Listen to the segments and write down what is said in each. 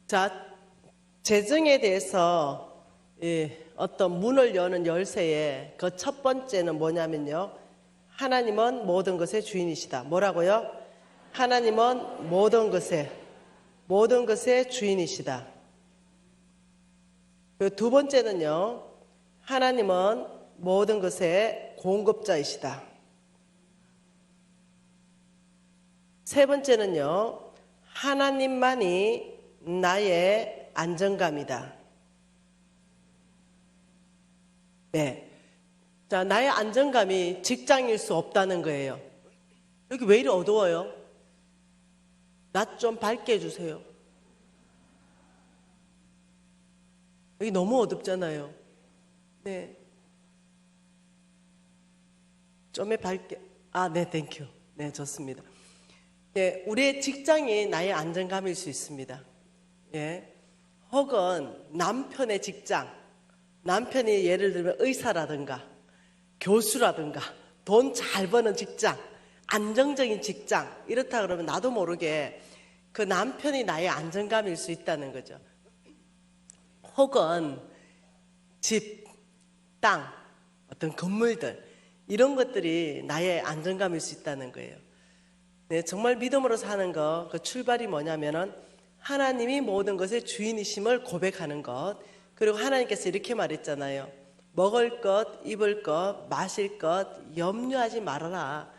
자, 재정에 대해서 어떤 문을 여는 열쇠의 그 첫 번째는 뭐냐면요. 하나님은 모든 것의 주인이시다. 뭐라고요? 하나님은 모든 것의 주인이시다. 그 두 번째는요. 하나님은 모든 것의 공급자이시다. 세 번째는요. 하나님만이 나의 안정감이다. 네. 자, 나의 안정감이 직장일 수 없다는 거예요. 여기 왜 이리 어두워요? 낮 좀 밝게 해주세요. 여기 너무 어둡잖아요. 네. 좀에 밝게. 네, 땡큐. 네, 좋습니다. 네, 우리의 직장이 나의 안정감일 수 있습니다. 예. 혹은 남편의 직장, 남편이 예를 들면 의사라든가 교수라든가 돈 잘 버는 직장, 안정적인 직장, 이렇다 그러면 나도 모르게 그 남편이 나의 안정감일 수 있다는 거죠. 혹은 집, 땅, 어떤 건물들, 이런 것들이 나의 안정감일 수 있다는 거예요. 네, 정말 믿음으로 사는 거, 그 출발이 뭐냐면은 하나님이 모든 것의 주인이심을 고백하는 것. 그리고 하나님께서 이렇게 말했잖아요. 먹을 것, 입을 것, 마실 것 염려하지 말아라.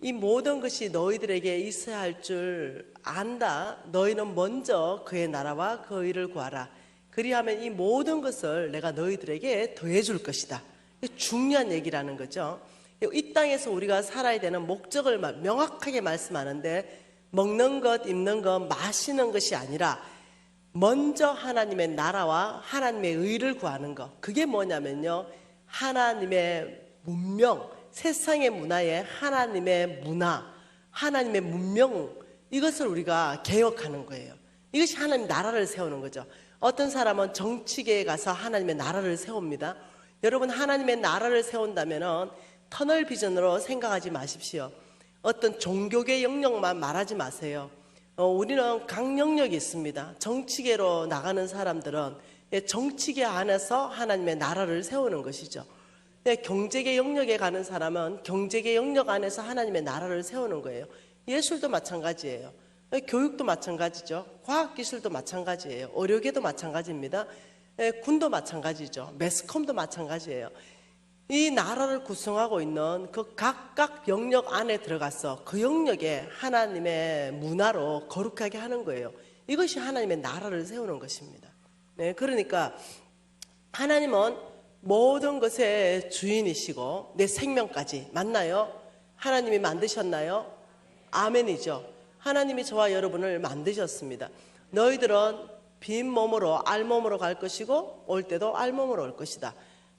이 모든 것이 너희들에게 있어야 할 줄 안다. 너희는 먼저 그의 나라와 그 의를 구하라. 그리하면 이 모든 것을 내가 너희들에게 더해 줄 것이다. 중요한 얘기라는 거죠. 이 땅에서 우리가 살아야 되는 목적을 명확하게 말씀하는데, 먹는 것, 입는 것, 마시는 것이 아니라 먼저 하나님의 나라와 하나님의 의를 구하는 것. 그게 뭐냐면요, 하나님의 문명, 세상의 문화에 하나님의 문화, 하나님의 문명, 이것을 우리가 개혁하는 거예요. 이것이 하나님 나라를 세우는 거죠. 어떤 사람은 정치계에 가서 하나님의 나라를 세웁니다. 여러분, 하나님의 나라를 세운다면은 터널 비전으로 생각하지 마십시오. 어떤 종교계 영역만 말하지 마세요. 우리는 각 영역이 있습니다. 정치계로 나가는 사람들은 정치계 안에서 하나님의 나라를 세우는 것이죠. 경제계 영역에 가는 사람은 경제계 영역 안에서 하나님의 나라를 세우는 거예요. 예술도 마찬가지예요. 교육도 마찬가지죠. 과학기술도 마찬가지예요. 의료계도 마찬가지입니다. 군도 마찬가지죠. 매스컴도 마찬가지예요. 이 나라를 구성하고 있는 그 각각 영역 안에 들어가서 그 영역에 하나님의 문화로 거룩하게 하는 거예요. 이것이 하나님의 나라를 세우는 것입니다. 네, 그러니까 하나님은 모든 것의 주인이시고 내 생명까지, 맞나요? 하나님이 만드셨나요? 아멘이죠. 하나님이 저와 여러분을 만드셨습니다. 너희들은 빈 몸으로 알몸으로 갈 것이고 올 때도 알몸으로 올 것이다.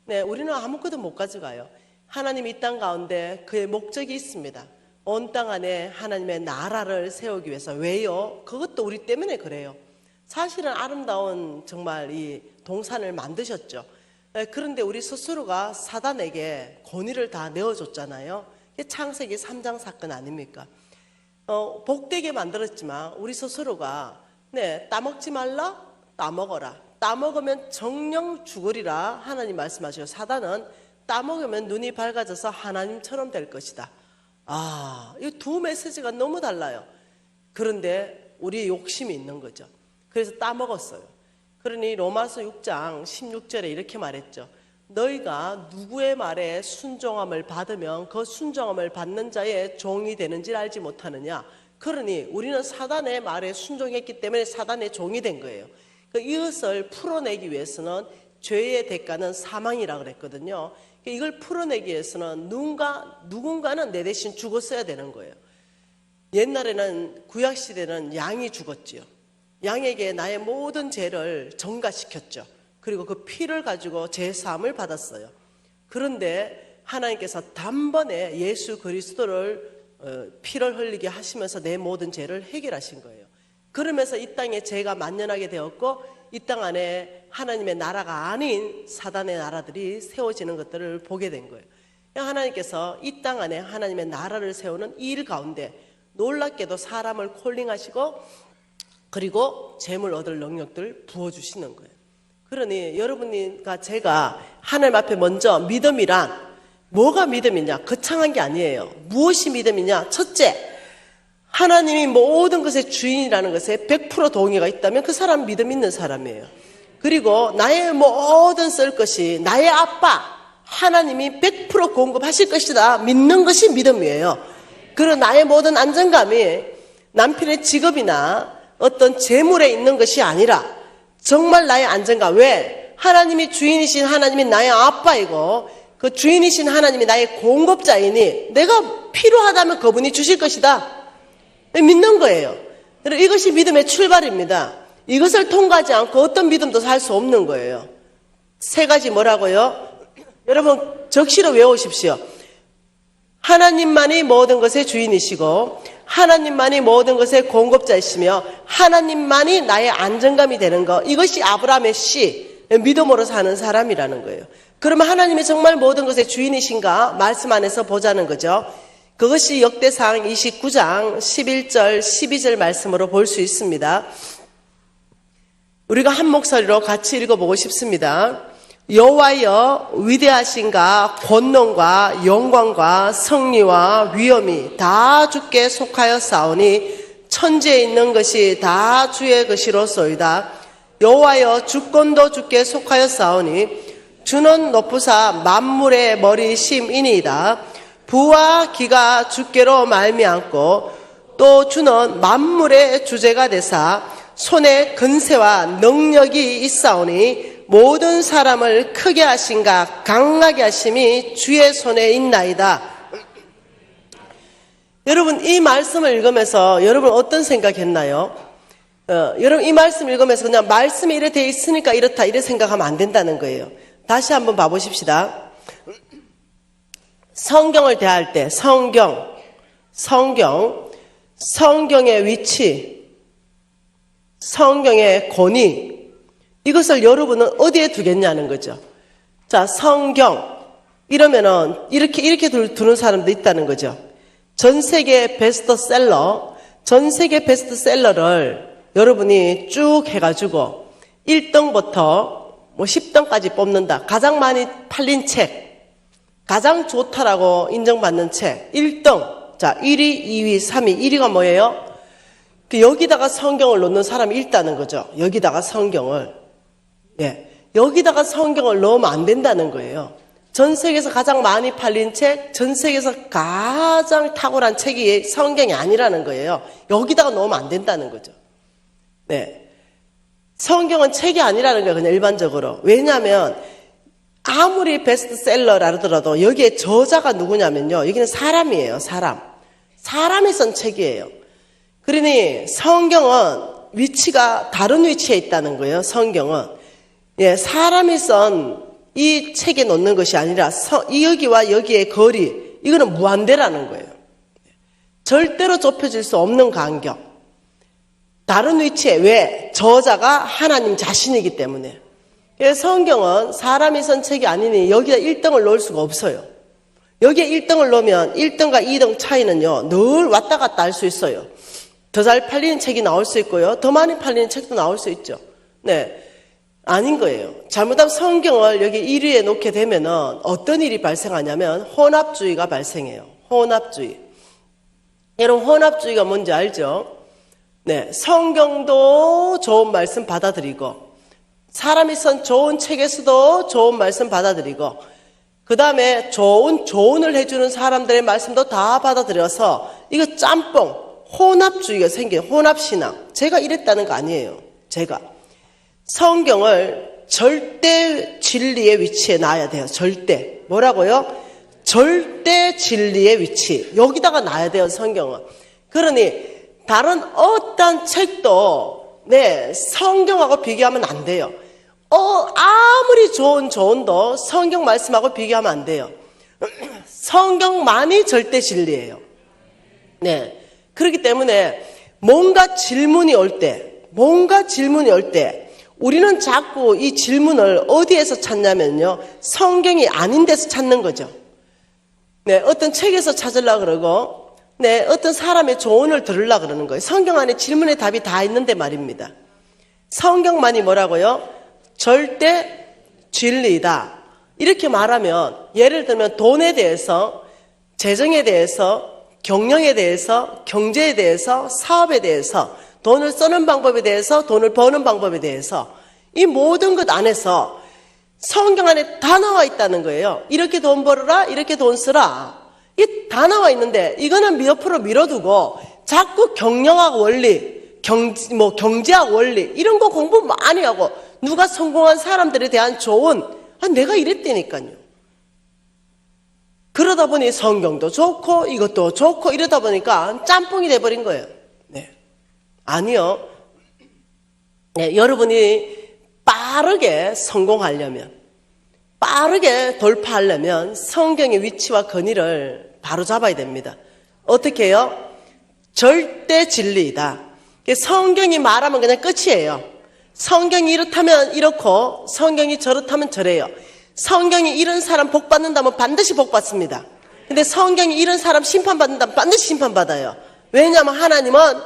네, 우리는 아무것도 못 가져가요. 하나님이 이 땅 가운데 그의 목적이 있습니다. 온 땅 안에 하나님의 나라를 세우기 위해서. 왜요? 그것도 우리 때문에 그래요. 사실은 아름다운 정말 이 동산을 만드셨죠. 그런데 우리 스스로가 사단에게 권위를 다 내어줬잖아요. 이게 창세기 3장 사건 아닙니까? 복되게 만들었지만 우리 스스로가 따먹지 말라? 따먹어라. 따먹으면 정령 죽으리라 하나님 말씀하셔요. 사단은 따먹으면 눈이 밝아져서 하나님처럼 될 것이다. 이 두 메시지가 너무 달라요. 그런데 우리의 욕심이 있는 거죠. 그래서 따먹었어요. 그러니 로마서 6장 16절에 이렇게 말했죠. 너희가 누구의 말에 순종함을 받으면 그 순종함을 받는 자의 종이 되는지 알지 못하느냐. 그러니 우리는 사단의 말에 순종했기 때문에 사단의 종이 된 거예요. 이것을 풀어내기 위해서는 죄의 대가는 사망이라고 그랬거든요. 이걸 풀어내기 위해서는 누군가는 내 대신 죽었어야 되는 거예요. 옛날에는 구약시대는 양이 죽었지요. 양에게 나의 모든 죄를 전가시켰죠. 그리고 그 피를 가지고 죄사함을 받았어요. 그런데 하나님께서 단번에 예수 그리스도를 피를 흘리게 하시면서 내 모든 죄를 해결하신 거예요. 그러면서 이 땅에 죄가 만연하게 되었고 이 땅 안에 하나님의 나라가 아닌 사단의 나라들이 세워지는 것들을 보게 된 거예요. 하나님께서 이 땅 안에 하나님의 나라를 세우는 이 일 가운데 놀랍게도 사람을 콜링하시고 그리고 재물 얻을 능력들 부어주시는 거예요. 그러니 여러분과 제가 하나님 앞에 먼저 믿음이란 뭐가 믿음이냐? 거창한 게 아니에요. 무엇이 믿음이냐? 첫째, 하나님이 모든 것의 주인이라는 것에 100% 동의가 있다면 그 사람은 믿음 있는 사람이에요. 그리고 나의 모든 쓸 것이 나의 아빠 하나님이 100% 공급하실 것이다 믿는 것이 믿음이에요. 그리고 나의 모든 안정감이 남편의 직업이나 어떤 재물에 있는 것이 아니라 정말 나의 안정감. 왜? 하나님이 주인이신 하나님이 나의 아빠이고 그 주인이신 하나님이 나의 공급자이니 내가 필요하다면 그분이 주실 것이다 믿는 거예요. 이것이 믿음의 출발입니다. 이것을 통과하지 않고 어떤 믿음도 살 수 없는 거예요. 세 가지 뭐라고요? 여러분 적시로 외우십시오. 하나님만이 모든 것의 주인이시고 하나님만이 모든 것의 공급자이시며 하나님만이 나의 안정감이 되는 것. 이것이 아브라함의 씨, 믿음으로 사는 사람이라는 거예요. 그러면 하나님이 정말 모든 것의 주인이신가? 말씀 안에서 보자는 거죠. 그것이 역대상 29장 11절 12절 말씀으로 볼 수 있습니다. 우리가 한 목소리로 같이 읽어보고 싶습니다. 여호와여 위대하신가 권능과 영광과 승리와 위엄이 다 주께 속하여 싸우니 천지에 있는 것이 다 주의 것이로소이다. 여호와여 주권도 주께 속하여 싸우니 주는 높으사 만물의 머리심이니이다. 부와 기가 주께로 말미암고 또 주는 만물의 주제가 되사 손에 근세와 능력이 있사오니 모든 사람을 크게 하신가 강하게 하심이 주의 손에 있나이다. 여러분 이 말씀을 읽으면서 여러분 어떤 생각했나요? 여러분 이 말씀 읽으면서 그냥 말씀이 이래 돼 있으니까 이렇다 이래 생각하면 안 된다는 거예요. 다시 한번 봐보십시다. 성경을 대할 때 성경의 위치, 성경의 권위 이것을 여러분은 어디에 두겠냐는 거죠. 자, 성경 이러면은 이렇게 두는 사람도 있다는 거죠. 전 세계 베스트셀러를 여러분이 쭉 해가지고 1등부터 10등까지 뽑는다. 가장 많이 팔린 책, 가장 좋다라고 인정받는 책 1등. 자, 1위, 2위, 3위. 1위가 뭐예요? 여기다가 성경을 넣는 사람이 있다는 거죠. 여기다가 성경을. 여기다가 성경을 넣으면 안 된다는 거예요. 전 세계에서 가장 많이 팔린 책, 전 세계에서 가장 탁월한 책이 성경이 아니라는 거예요. 여기다가 넣으면 안 된다는 거죠. 성경은 책이 아니라는 거예요. 그냥 일반적으로. 왜냐하면 아무리 베스트셀러라 하더라도 여기에 저자가 누구냐면요. 여기는 사람이에요. 사람이 쓴 책이에요. 그러니 성경은 위치가 다른 위치에 있다는 거예요. 성경은. 사람이 쓴 이 책에 놓는 것이 아니라 여기와 여기의 거리, 이거는 무한대라는 거예요. 절대로 좁혀질 수 없는 간격. 다른 위치에 왜? 저자가 하나님 자신이기 때문에. 성경은 사람이 쓴 책이 아니니 여기다 1등을 넣을 수가 없어요. 여기에 1등을 넣으면 1등과 2등 차이는요, 늘 왔다 갔다 할 수 있어요. 더 잘 팔리는 책이 나올 수 있고요. 더 많이 팔리는 책도 나올 수 있죠. 아닌 거예요. 잘못하면 성경을 여기 1위에 놓게 되면은 어떤 일이 발생하냐면 혼합주의가 발생해요. 혼합주의. 여러분 혼합주의가 뭔지 알죠? 성경도 좋은 말씀 받아들이고 사람이 쓴 좋은 책에서도 좋은 말씀 받아들이고 그 다음에 좋은 조언을 해주는 사람들의 말씀도 다 받아들여서 이거 짬뽕 혼합주의가 생겨요. 혼합신앙. 제가 이랬다는 거 아니에요. 제가. 성경을 절대 진리의 위치에 놔야 돼요. 절대. 뭐라고요? 절대 진리의 위치. 여기다가 놔야 돼요. 성경은. 그러니 다른 어떤 책도 성경하고 비교하면 안 돼요. 아무리 좋은 조언도 성경 말씀하고 비교하면 안 돼요. 성경만이 절대 진리예요. 그렇기 때문에 뭔가 질문이 올 때 우리는 자꾸 이 질문을 어디에서 찾냐면요. 성경이 아닌 데서 찾는 거죠. 어떤 책에서 찾으려고 그러고 네, 어떤 사람의 조언을 들으려고 그러는 거예요. 성경 안에 질문의 답이 다 있는데 말입니다. 성경만이 뭐라고요? 절대 진리이다. 이렇게 말하면 예를 들면 돈에 대해서, 재정에 대해서, 경영에 대해서, 경제에 대해서, 사업에 대해서, 돈을 쓰는 방법에 대해서, 돈을 버는 방법에 대해서 이 모든 것 안에서 성경 안에 다 나와 있다는 거예요. 이렇게 돈 벌어라, 이렇게 돈 쓰라. 이 다 나와 있는데 이거는 옆으로 밀어두고 자꾸 경영학 원리, 경제학 원리 이런 거 공부 많이 하고 누가 성공한 사람들에 대한 조언, 내가 이랬다니까요. 그러다 보니 성경도 좋고 이것도 좋고 이러다 보니까 짬뽕이 돼버린 거예요. 네. 아니요. 네, 여러분이 빠르게 성공하려면, 빠르게 돌파하려면 성경의 위치와 권위를 바로 잡아야 됩니다. 어떻게 해요? 절대 진리이다. 성경이 말하면 그냥 끝이에요. 성경이 이렇다면 이렇고 성경이 저렇다면 저래요. 성경이 이런 사람 복 받는다면 반드시 복 받습니다. 근데 성경이 이런 사람 심판받는다면 반드시 심판받아요. 왜냐하면 하나님은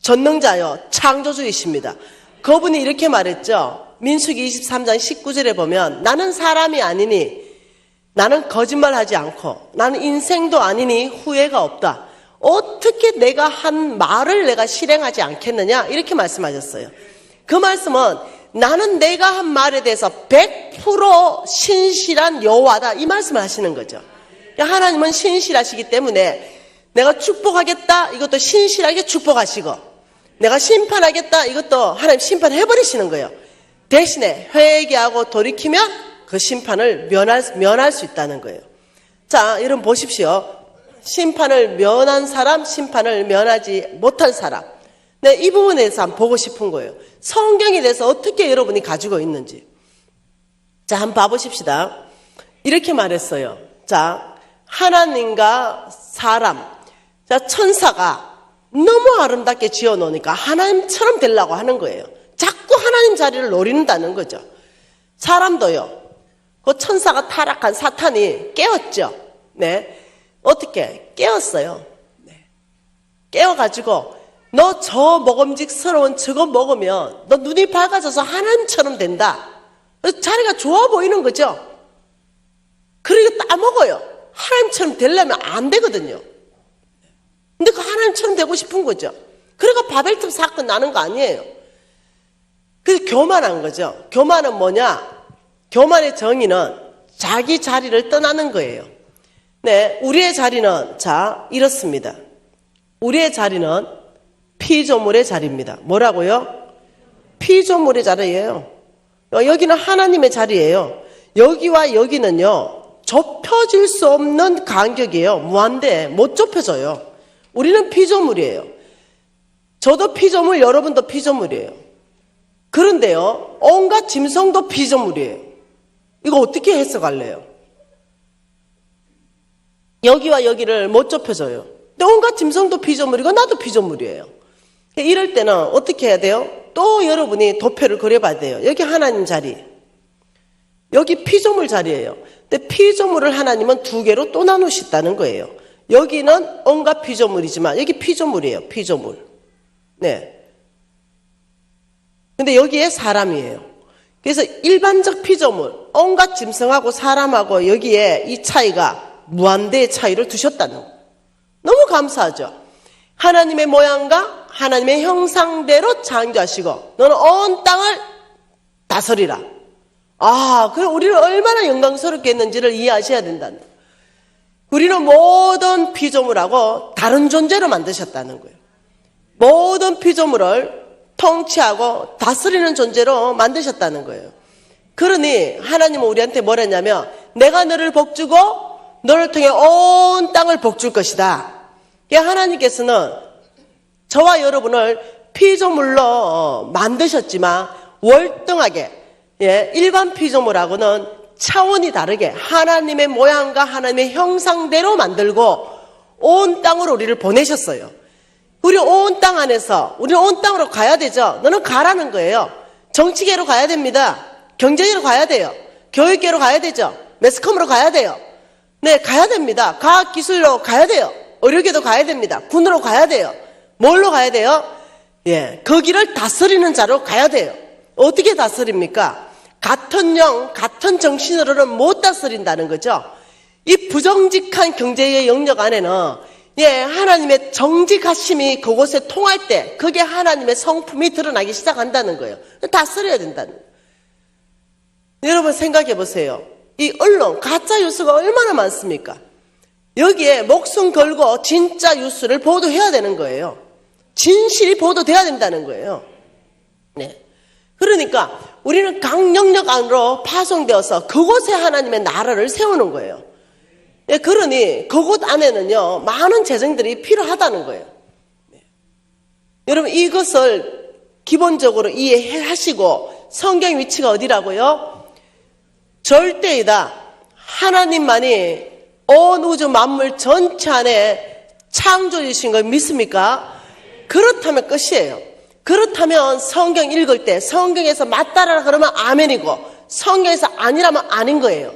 전능자요, 창조주이십니다. 그분이 이렇게 말했죠. 민수기 23장 19절에 보면 나는 사람이 아니니 나는 거짓말하지 않고 나는 인생도 아니니 후회가 없다. 어떻게 내가 한 말을 내가 실행하지 않겠느냐 이렇게 말씀하셨어요. 그 말씀은 나는 내가 한 말에 대해서 100% 신실한 여호와다 이 말씀을 하시는 거죠. 하나님은 신실하시기 때문에 내가 축복하겠다 이것도 신실하게 축복하시고 내가 심판하겠다 이것도 하나님 심판해버리시는 거예요. 대신에 회개하고 돌이키면 그 심판을 면할 수 있다는 거예요. 자, 여러분 보십시오. 심판을 면한 사람, 심판을 면하지 못한 사람. 네, 이 부분에 대해서 한번 보고 싶은 거예요. 성경에 대해서 어떻게 여러분이 가지고 있는지. 자, 한번 봐보십시다. 이렇게 말했어요. 자, 하나님과 사람, 자, 천사가 너무 아름답게 지어놓으니까 하나님처럼 되려고 하는 거예요. 자꾸 하나님 자리를 노린다는 거죠. 사람도요. 그 천사가 타락한 사탄이 깨었죠. 네. 어떻게? 깨었어요. 네. 깨어가지고 너 저 먹음직스러운 저거 먹으면 너 눈이 밝아져서 하나님처럼 된다. 자리가 좋아 보이는 거죠. 그러니까 따먹어요. 하나님처럼 되려면 안 되거든요. 근데 그 하나님처럼 되고 싶은 거죠. 그러니까 바벨탑 사건 나는 거 아니에요. 그래서 교만한 거죠. 교만은 뭐냐? 교만의 정의는 자기 자리를 떠나는 거예요. 네, 우리의 자리는 자 이렇습니다. 우리의 자리는 피조물의 자리입니다. 뭐라고요? 피조물의 자리예요. 여기는 하나님의 자리예요. 여기와 여기는요 좁혀질 수 없는 간격이에요. 무한대 못 좁혀져요. 우리는 피조물이에요. 저도 피조물, 여러분도 피조물이에요. 그런데요 온갖 짐승도 피조물이에요. 이거 어떻게 해석할래요? 여기와 여기를 못 좁혀져요. 근데 온갖 짐승도 피조물이고 나도 피조물이에요. 이럴 때는 어떻게 해야 돼요? 또 여러분이 도표를 그려봐야 돼요. 여기 하나님 자리, 여기 피조물 자리예요. 근데 피조물을 하나님은 두 개로 또 나누셨다는 거예요. 여기는 온갖 피조물이지만 여기 피조물이에요. 피조물. 네. 근데 여기에 사람이에요. 그래서 일반적 피조물, 온갖 짐승하고 사람하고 여기에 이 차이가 무한대의 차이를 두셨다는 거예요. 너무 감사하죠. 하나님의 모양과 하나님의 형상대로 창조하시고 너는 온 땅을 다스리라. 그래 우리를 얼마나 영광스럽게 했는지를 이해하셔야 된다는 거예요. 우리는 모든 피조물하고 다른 존재로 만드셨다는 거예요. 모든 피조물을 통치하고 다스리는 존재로 만드셨다는 거예요. 그러니 하나님은 우리한테 뭐랬냐면 내가 너를 복주고 너를 통해 온 땅을 복줄 것이다. 하나님께서는 저와 여러분을 피조물로 만드셨지만 월등하게 일반 피조물하고는 차원이 다르게 하나님의 모양과 하나님의 형상대로 만들고 온 땅으로 우리를 보내셨어요. 우리 온 땅 안에서 우리는 온 땅으로 가야 되죠. 너는 가라는 거예요. 정치계로 가야 됩니다. 경제계로 가야 돼요. 교육계로 가야 되죠. 매스컴으로 가야 돼요. 네, 가야 됩니다. 과학기술로 가야 돼요. 의료계도 가야 됩니다. 군으로 가야 돼요. 뭘로 가야 돼요? 거기를 다스리는 자로 가야 돼요. 어떻게 다스립니까? 같은 영, 같은 정신으로는 못 다스린다는 거죠. 이 부정직한 경제의 영역 안에는 하나님의 정직하심이 그곳에 통할 때 그게 하나님의 성품이 드러나기 시작한다는 거예요. 다스려야 된다는 거예요. 여러분 생각해 보세요. 이 언론, 가짜 뉴스가 얼마나 많습니까? 여기에 목숨 걸고 진짜 뉴스를 보도해야 되는 거예요. 진실이 보도돼야 된다는 거예요. 그러니까 우리는 각 영역 안으로 파송되어서 그곳에 하나님의 나라를 세우는 거예요. 그러니 그곳 안에는요 많은 재정들이 필요하다는 거예요. 여러분 이것을 기본적으로 이해하시고 성경 위치가 어디라고요? 절대이다. 하나님만이 온 우주 만물 전체 안에 창조주신 걸 믿습니까? 그렇다면 끝이에요. 그렇다면 성경 읽을 때 성경에서 맞다라 그러면 아멘이고 성경에서 아니라면 아닌 거예요.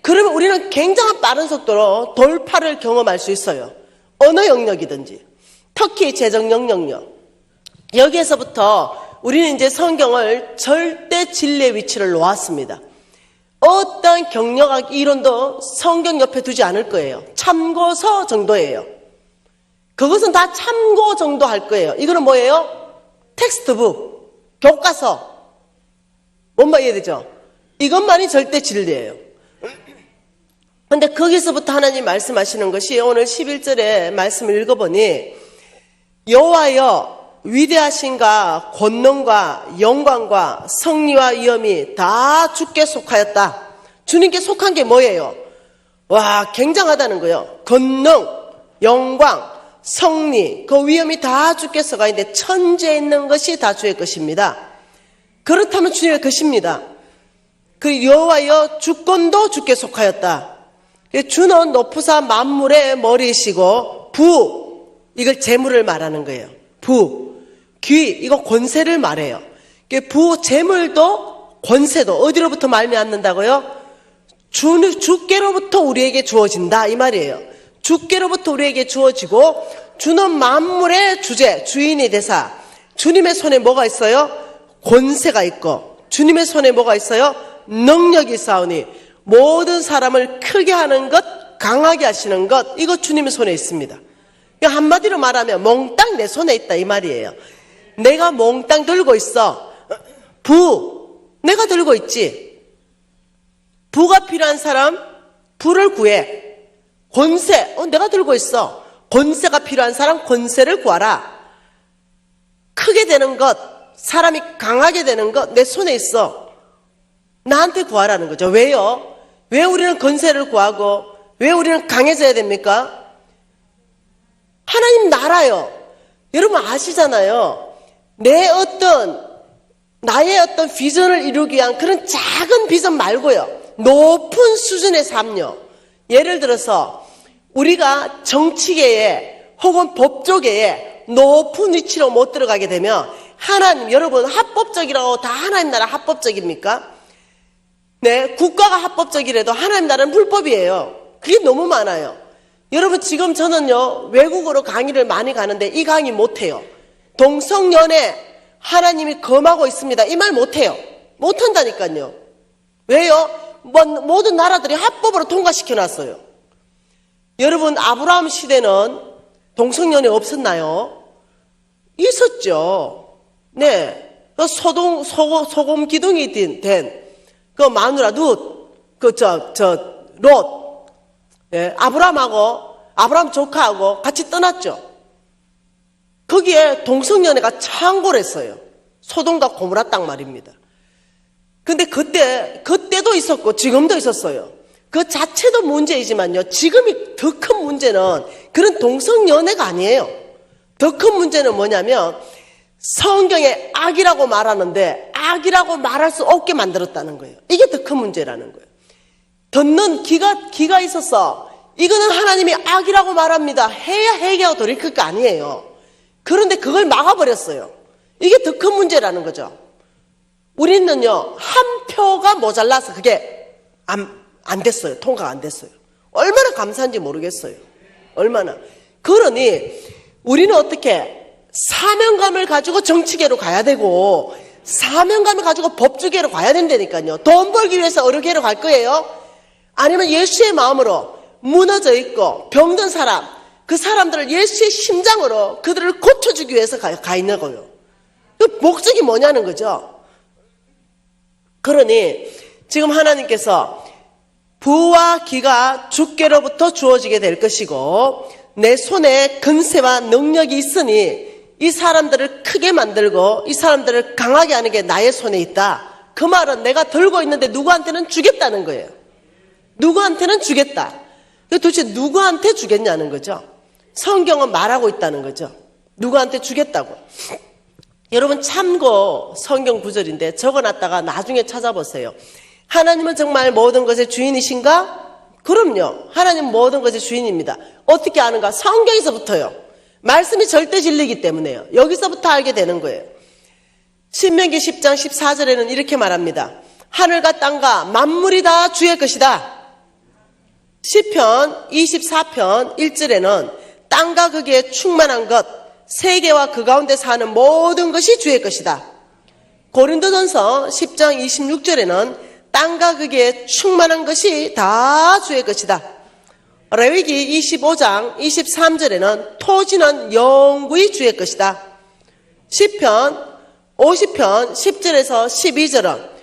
그러면 우리는 굉장한 빠른 속도로 돌파를 경험할 수 있어요. 어느 영역이든지. 특히 재정 영역요. 여기에서부터 우리는 이제 성경을 절대 진리의 위치를 놓았습니다. 어떤 경영학 이론도 성경 옆에 두지 않을 거예요. 참고서 정도예요. 그것은 다 참고 정도 할 거예요. 이거는 뭐예요? 텍스트북, 교과서. 뭔가 이해되죠? 이것만이 절대 진리예요. 근데 거기서부터 하나님 말씀하시는 것이 오늘 11절에 말씀을 읽어보니 여호와여 위대하신가 권능과 영광과 성리와 위엄이 다 주께 속하였다. 주님께 속한 게 뭐예요? 와, 굉장하다는 거예요. 권능, 영광, 성리, 그 위엄이 다 주께서가 있는데 천지에 있는 것이 다 주의 것입니다. 그렇다면 주님의 것입니다. 그 여호와여 주권도 주께 속하였다. 주는 높으사 만물의 머리이시고 부, 이걸 재물을 말하는 거예요. 부, 귀, 이거 권세를 말해요. 부, 재물도 권세도 어디로부터 말미암는다고요? 주께로부터 우리에게 주어진다 이 말이에요. 주께로부터 우리에게 주어지고 주는 만물의 주제, 주인이 되사 주님의 손에 뭐가 있어요? 권세가 있고 주님의 손에 뭐가 있어요? 능력이 있사오니 모든 사람을 크게 하는 것, 강하게 하시는 것, 이거 주님의 손에 있습니다. 한마디로 말하면 몽땅 내 손에 있다 이 말이에요. 내가 몽땅 들고 있어. 부, 내가 들고 있지. 부가 필요한 사람, 부를 구해. 권세, 내가 들고 있어. 권세가 필요한 사람, 권세를 구하라. 크게 되는 것, 사람이 강하게 되는 것, 내 손에 있어. 나한테 구하라는 거죠. 왜요? 왜 우리는 권세를 구하고, 왜 우리는 강해져야 됩니까? 하나님 나라요. 여러분 아시잖아요. 나의 어떤 비전을 이루기 위한 그런 작은 비전 말고요. 높은 수준의 삶요. 예를 들어서 우리가 정치계에 혹은 법조계에 높은 위치로 못 들어가게 되면 하나님, 여러분 합법적이라고 다 하나님 나라 합법적입니까? 네, 국가가 합법적이라도 하나님 나라는 불법이에요. 그게 너무 많아요. 여러분 지금 저는요 외국어로 강의를 많이 가는데 이 강의 못해요. 동성연애 하나님이 금하고 있습니다 이 말 못해요. 못한다니까요. 왜요? 모든 나라들이 합법으로 통과시켜놨어요. 여러분 아브라함 시대는 동성연애 없었나요? 있었죠. 네, 소금 기둥이 된 그 마누라 룻, 롯, 예, 아브라함 조카하고 같이 떠났죠. 거기에 동성연애가 창궐했어요. 소돔과 고모라 땅 말입니다. 근데 그때도 있었고 지금도 있었어요. 그 자체도 문제이지만요. 지금이 더 큰 문제는 그런 동성연애가 아니에요. 더 큰 문제는 뭐냐면 성경에 악이라고 말하는데 악이라고 말할 수 없게 만들었다는 거예요. 이게 더 큰 문제라는 거예요. 듣는 귀가 있어서 이거는 하나님이 악이라고 말합니다. 해야 해결하고 돌이킬 거 아니에요. 그런데 그걸 막아버렸어요. 이게 더 큰 문제라는 거죠. 우리는요 한 표가 모자라서 그게 안 됐어요. 통과가 안 됐어요. 얼마나 감사한지 모르겠어요. 얼마나. 그러니 우리는 어떻게 사명감을 가지고 정치계로 가야 되고 사명감을 가지고 법조계로 가야 된다니까요. 돈 벌기 위해서 의료계로 갈 거예요? 아니면 예수의 마음으로 무너져 있고 병든 사람, 그 사람들을 예수의 심장으로 그들을 고쳐주기 위해서 가 있는 거예요. 그 목적이 뭐냐는 거죠. 그러니 지금 하나님께서 부와 기가 주께로부터 주어지게 될 것이고 내 손에 근세와 능력이 있으니 이 사람들을 크게 만들고 이 사람들을 강하게 하는 게 나의 손에 있다. 그 말은 내가 들고 있는데 누구한테는 주겠다는 거예요. 누구한테는 주겠다. 도대체 누구한테 주겠냐는 거죠. 성경은 말하고 있다는 거죠. 누구한테 주겠다고. 여러분 참고 성경 구절인데 적어놨다가 나중에 찾아보세요. 하나님은 정말 모든 것의 주인이신가? 그럼요. 하나님은 모든 것의 주인입니다. 어떻게 아는가? 성경에서부터요. 말씀이 절대 진리이기 때문에요. 여기서부터 알게 되는 거예요. 신명기 10장 14절에는 이렇게 말합니다. 하늘과 땅과 만물이 다 주의 것이다. 시편 24편 1절에는 땅과 거기에 충만한 것, 세계와 그 가운데 사는 모든 것이 주의 것이다. 고린도전서 10장 26절에는 땅과 거기에 충만한 것이 다 주의 것이다. 레위기 25장 23절에는 토지는 영구히 주의 것이다. 시편 50편 10절에서 12절은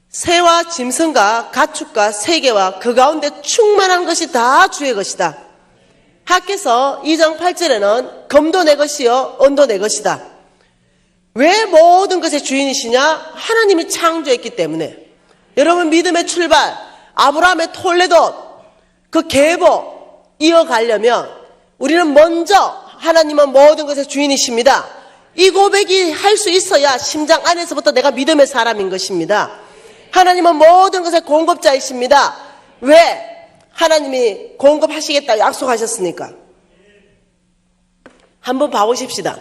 새와 짐승과 가축과 세계와 그 가운데 충만한 것이 다 주의 것이다. 학개서 2장 8절에는 금도 내 것이요 은도 내 것이다. 왜 모든 것의 주인이시냐? 하나님이 창조했기 때문에. 여러분 믿음의 출발, 아브라함의 톨레도 그 계보 이어가려면 우리는 먼저 하나님은 모든 것의 주인이십니다. 이 고백이 할 수 있어야 심장 안에서부터 내가 믿음의 사람인 것입니다. 하나님은 모든 것의 공급자이십니다. 왜? 하나님이 공급하시겠다고 약속하셨으니까. 한번 봐보십시다.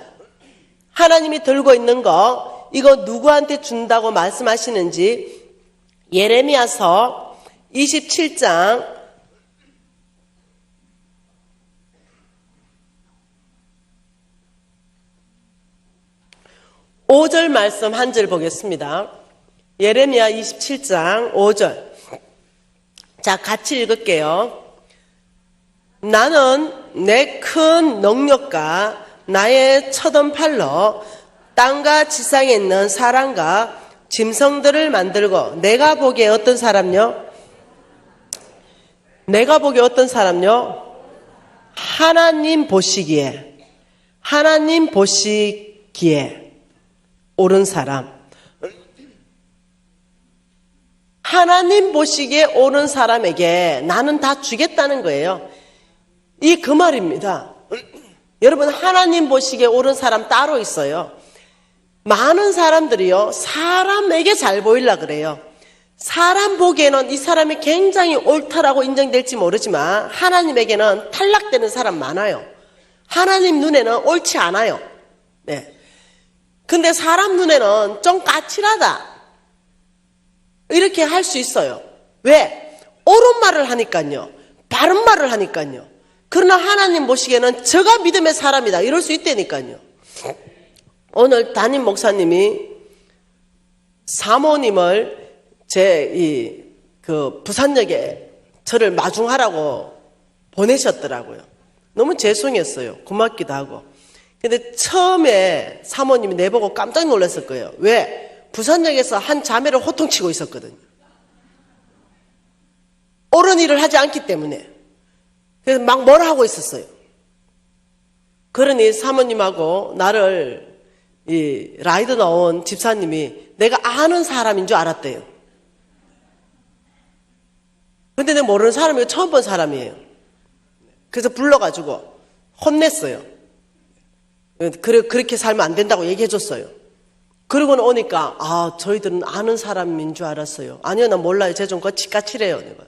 하나님이 들고 있는 거 이거 누구한테 준다고 말씀하시는지 예레미야서 27장 5절 말씀 한 절 보겠습니다. 예레미야 27장 5절. 자, 같이 읽을게요. 나는 내 큰 능력과 나의 처던 팔로 땅과 지상에 있는 사람과 짐승들을 만들고 내가 보기에 어떤 사람요? 내가 보기에 어떤 사람요? 하나님 보시기에 옳은 사람. 하나님 보시기에 옳은 사람에게 나는 다 주겠다는 거예요. 이 그 말입니다. 여러분 하나님 보시기에 옳은 사람 따로 있어요. 많은 사람들이요 사람에게 잘 보이려 그래요. 사람 보기에는 이 사람이 굉장히 옳다라고 인정될지 모르지만 하나님에게는 탈락되는 사람 많아요. 하나님 눈에는 옳지 않아요. 네. 근데 사람 눈에는 좀 까칠하다 이렇게 할 수 있어요. 왜? 옳은 말을 하니까요. 바른 말을 하니까요. 그러나 하나님 보시기에는 저가 믿음의 사람이다 이럴 수 있다니까요. 오늘 담임 목사님이 사모님을 그 부산역에 저를 마중하라고 보내셨더라고요. 너무 죄송했어요. 고맙기도 하고. 근데 처음에 사모님이 내보고 깜짝 놀랐을 거예요. 왜? 부산역에서 한 자매를 호통치고 있었거든요. 옳은 일을 하지 않기 때문에. 그래서 막 뭐라 하고 있었어요. 그러니 사모님하고 나를 라이드 나온 집사님이 내가 아는 사람인 줄 알았대요. 근데 내가 모르는 사람이고 처음 본 사람이에요. 그래서 불러가지고 혼냈어요. 그렇게 살면 안 된다고 얘기해줬어요. 그러고는 오니까 저희들은 아는 사람인 줄 알았어요. 아니요, 나 몰라요. 쟤 좀 거칠까칠해요. 내가.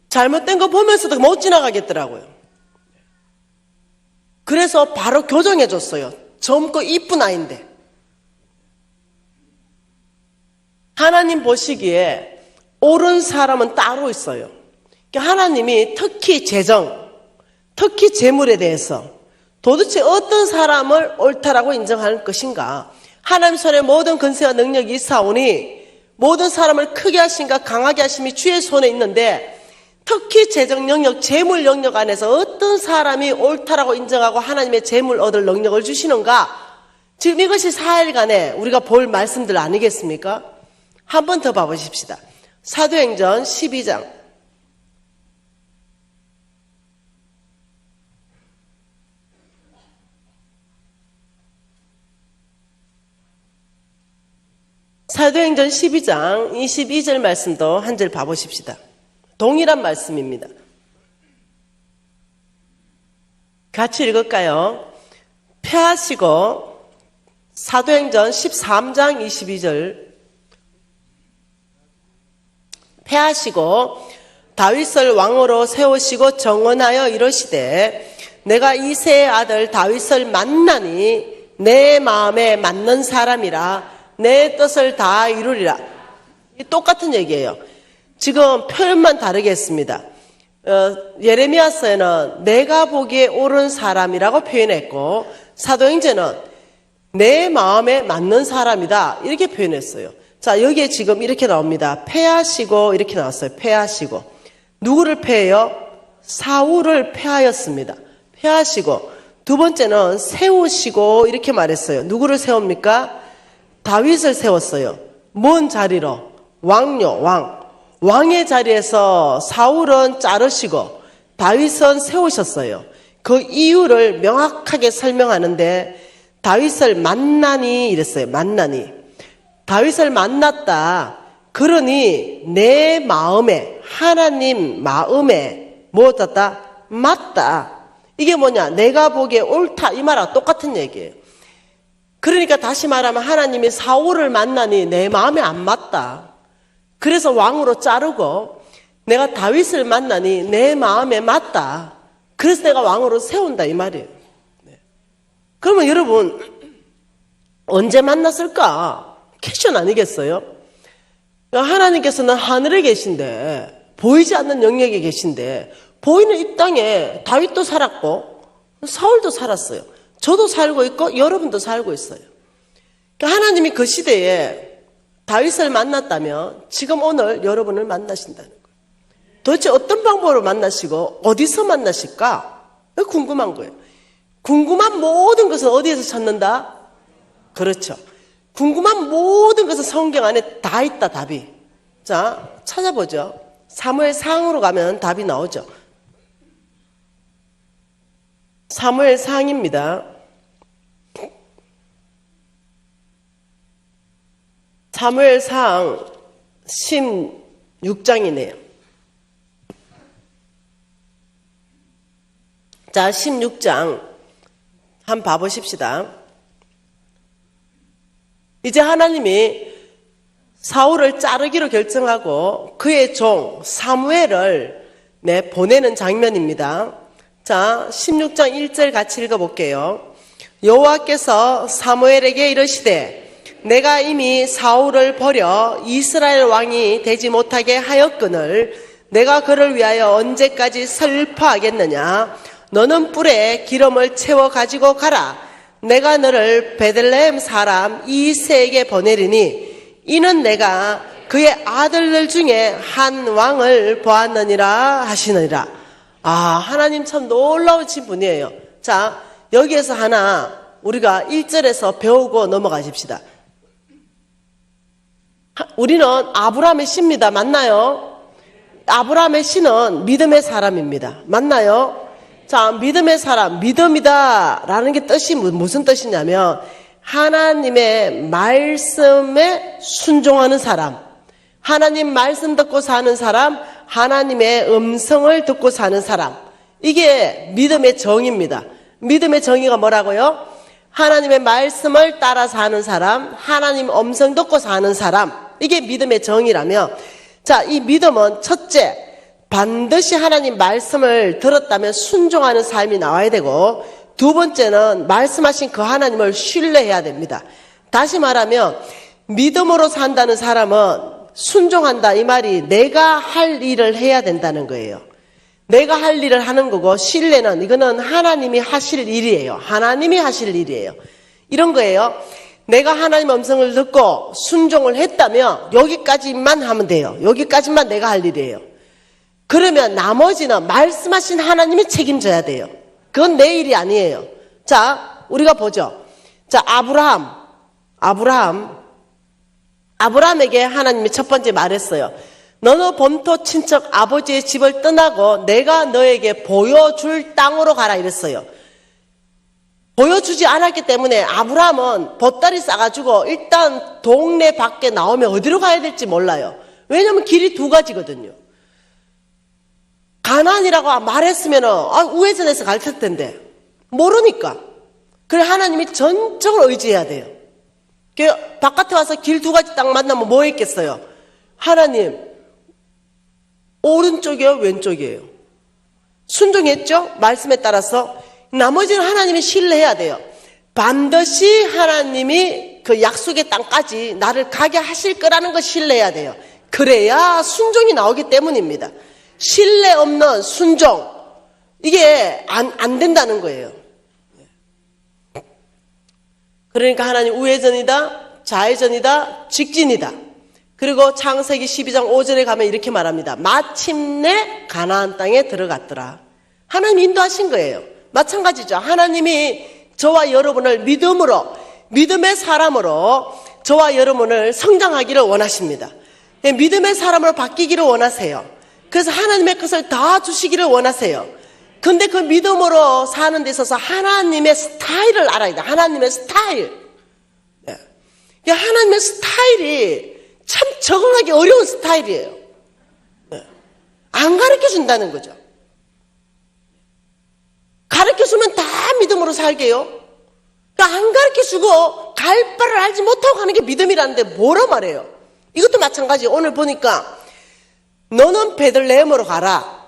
잘못된 거 보면서도 못 지나가겠더라고요. 그래서 바로 교정해줬어요. 젊고 이쁜 아이인데. 하나님 보시기에 옳은 사람은 따로 있어요. 하나님이 특히 재정, 특히 재물에 대해서 도대체 어떤 사람을 옳다라고 인정할 것인가? 하나님 손에 모든 권세와 능력이 있사오니 모든 사람을 크게 하신가 강하게 하심이 주의 손에 있는데 특히 재정 영역, 재물 영역 안에서 어떤 사람이 옳다라고 인정하고 하나님의 재물 얻을 능력을 주시는가? 지금 이것이 4일간에 우리가 볼 말씀들 아니겠습니까? 한 번 더 봐보십시다. 사도행전 12장. 사도행전 12장 22절 말씀도 한 절 봐보십시다. 동일한 말씀입니다. 같이 읽을까요? 폐하시고 사도행전 13장 22절 폐하시고 다윗을 왕으로 세우시고 정언하여 이르시되 내가 이새의 아들 다윗을 만나니 내 마음에 맞는 사람이라 내 뜻을 다 이루리라. 똑같은 얘기예요. 지금 표현만 다르게 했습니다. 예레미야서에는 내가 보기에 옳은 사람이라고 표현했고 사도행전은 내 마음에 맞는 사람이다 이렇게 표현했어요. 자, 여기에 지금 이렇게 나옵니다. 패하시고 이렇게 나왔어요. 패하시고 누구를 패해요? 사울을 패하였습니다. 패하시고 두 번째는 세우시고 이렇게 말했어요. 누구를 세웁니까? 다윗을 세웠어요. 뭔 자리로? 왕요, 왕. 왕의 자리에서 사울은 자르시고 다윗은 세우셨어요. 그 이유를 명확하게 설명하는데 다윗을 만나니 이랬어요. 만나니. 다윗을 만났다. 그러니 내 마음에 하나님 마음에 무엇 같다? 맞다. 이게 뭐냐? 내가 보기에 옳다. 이 말하고 똑같은 얘기예요. 그러니까 다시 말하면 하나님이 사울을 만나니 내 마음에 안 맞다. 그래서 왕으로 자르고 내가 다윗을 만나니 내 마음에 맞다. 그래서 내가 왕으로 세운다 이 말이에요. 네. 그러면 여러분 언제 만났을까? 퀘션 아니겠어요? 하나님께서는 하늘에 계신데 보이지 않는 영역에 계신데 보이는 이 땅에 다윗도 살았고 사울도 살았어요. 저도 살고 있고 여러분도 살고 있어요. 그러니까 하나님이 그 시대에 다윗을 만났다면 지금 오늘 여러분을 만나신다는 거예요. 도대체 어떤 방법으로 만나시고 어디서 만나실까? 궁금한 거예요. 궁금한 모든 것은 어디에서 찾는다? 그렇죠. 궁금한 모든 것은 성경 안에 다 있다 답이. 자, 찾아보죠. 사무엘상으로 가면 답이 나오죠. 사무엘상입니다. 사무엘상 16장이네요. 자, 16장 한번 봐보십시다. 이제 하나님이 사울을 자르기로 결정하고 그의 종 사무엘을 보내는 장면입니다. 자, 16장 1절 같이 읽어볼게요. 여호와께서 사무엘에게 이르시되 내가 이미 사울을 버려 이스라엘 왕이 되지 못하게 하였거늘 내가 그를 위하여 언제까지 슬퍼하겠느냐. 너는 뿔에 기름을 채워 가지고 가라. 내가 너를 베들레헴 사람 이새에게 보내리니 이는 내가 그의 아들들 중에 한 왕을 보았느니라 하시느니라. 아, 하나님 참 놀라우신 분이에요. 자, 여기에서 하나 우리가 1절에서 배우고 넘어가십시다. 우리는 아브라함의 씨입니다. 맞나요? 아브라함의 씨는 믿음의 사람입니다. 맞나요? 자, 믿음의 사람, 믿음이다 라는 게 뜻이 무슨 뜻이냐면 하나님의 말씀에 순종하는 사람, 하나님 말씀 듣고 사는 사람, 하나님의 음성을 듣고 사는 사람, 이게 믿음의 정의입니다. 믿음의 정의가 뭐라고요? 하나님의 말씀을 따라 사는 사람, 하나님 음성 듣고 사는 사람, 이게 믿음의 정의라면, 자, 이 믿음은 첫째, 반드시 하나님 말씀을 들었다면 순종하는 삶이 나와야 되고, 두 번째는 말씀하신 그 하나님을 신뢰해야 됩니다. 다시 말하면 믿음으로 산다는 사람은 순종한다 이 말이 내가 할 일을 해야 된다는 거예요. 내가 할 일을 하는 거고, 신뢰는 이거는 하나님이 하실 일이에요. 하나님이 하실 일이에요. 이런 거예요. 내가 하나님의 음성을 듣고 순종을 했다면 여기까지만 하면 돼요. 여기까지만 내가 할 일이에요. 그러면 나머지는 말씀하신 하나님이 책임져야 돼요. 그건 내 일이 아니에요. 자, 우리가 보죠. 자, 아브라함에게 하나님이 첫 번째 말했어요. 너는 본토 친척 아버지의 집을 떠나고 내가 너에게 보여줄 땅으로 가라 이랬어요. 보여주지 않았기 때문에 아브라함은 보따리 싸가지고 일단 동네 밖에 나오면 어디로 가야 될지 몰라요. 왜냐하면 길이 두 가지거든요. 가나안이라고 말했으면 우회전해서 갈 텐데 모르니까. 그래 하나님이 전적으로 의지해야 돼요. 바깥에 와서 길 두 가지 딱 만나면 뭐 했겠어요? 하나님 오른쪽이에요? 왼쪽이에요? 순종했죠? 말씀에 따라서. 나머지는 하나님이 신뢰해야 돼요. 반드시 하나님이 그 약속의 땅까지 나를 가게 하실 거라는 걸 신뢰해야 돼요. 그래야 순종이 나오기 때문입니다. 신뢰 없는 순종, 이게 안 된다는 거예요. 그러니까 하나님 우회전이다, 좌회전이다, 직진이다. 그리고 창세기 12장 5절에 가면 이렇게 말합니다. 마침내 가나안 땅에 들어갔더라. 하나님 인도하신 거예요. 마찬가지죠. 하나님이 저와 여러분을 믿음의 사람으로 저와 여러분을 성장하기를 원하십니다. 믿음의 사람으로 바뀌기를 원하세요. 그래서 하나님의 것을 다 주시기를 원하세요. 근데 그 믿음으로 사는 데 있어서 하나님의 스타일을 알아야 돼요. 하나님의 스타일. 하나님의 스타일이 참 적응하기 어려운 스타일이에요. 안 가르쳐 준다는 거죠. 가르쳐주면 다 믿음으로 살게요. 그러니까 안 가르쳐주고 갈 바를 알지 못하고 가는 게 믿음이라는데 뭐라 말해요. 이것도 마찬가지. 오늘 보니까 너는 베들레헴으로 가라.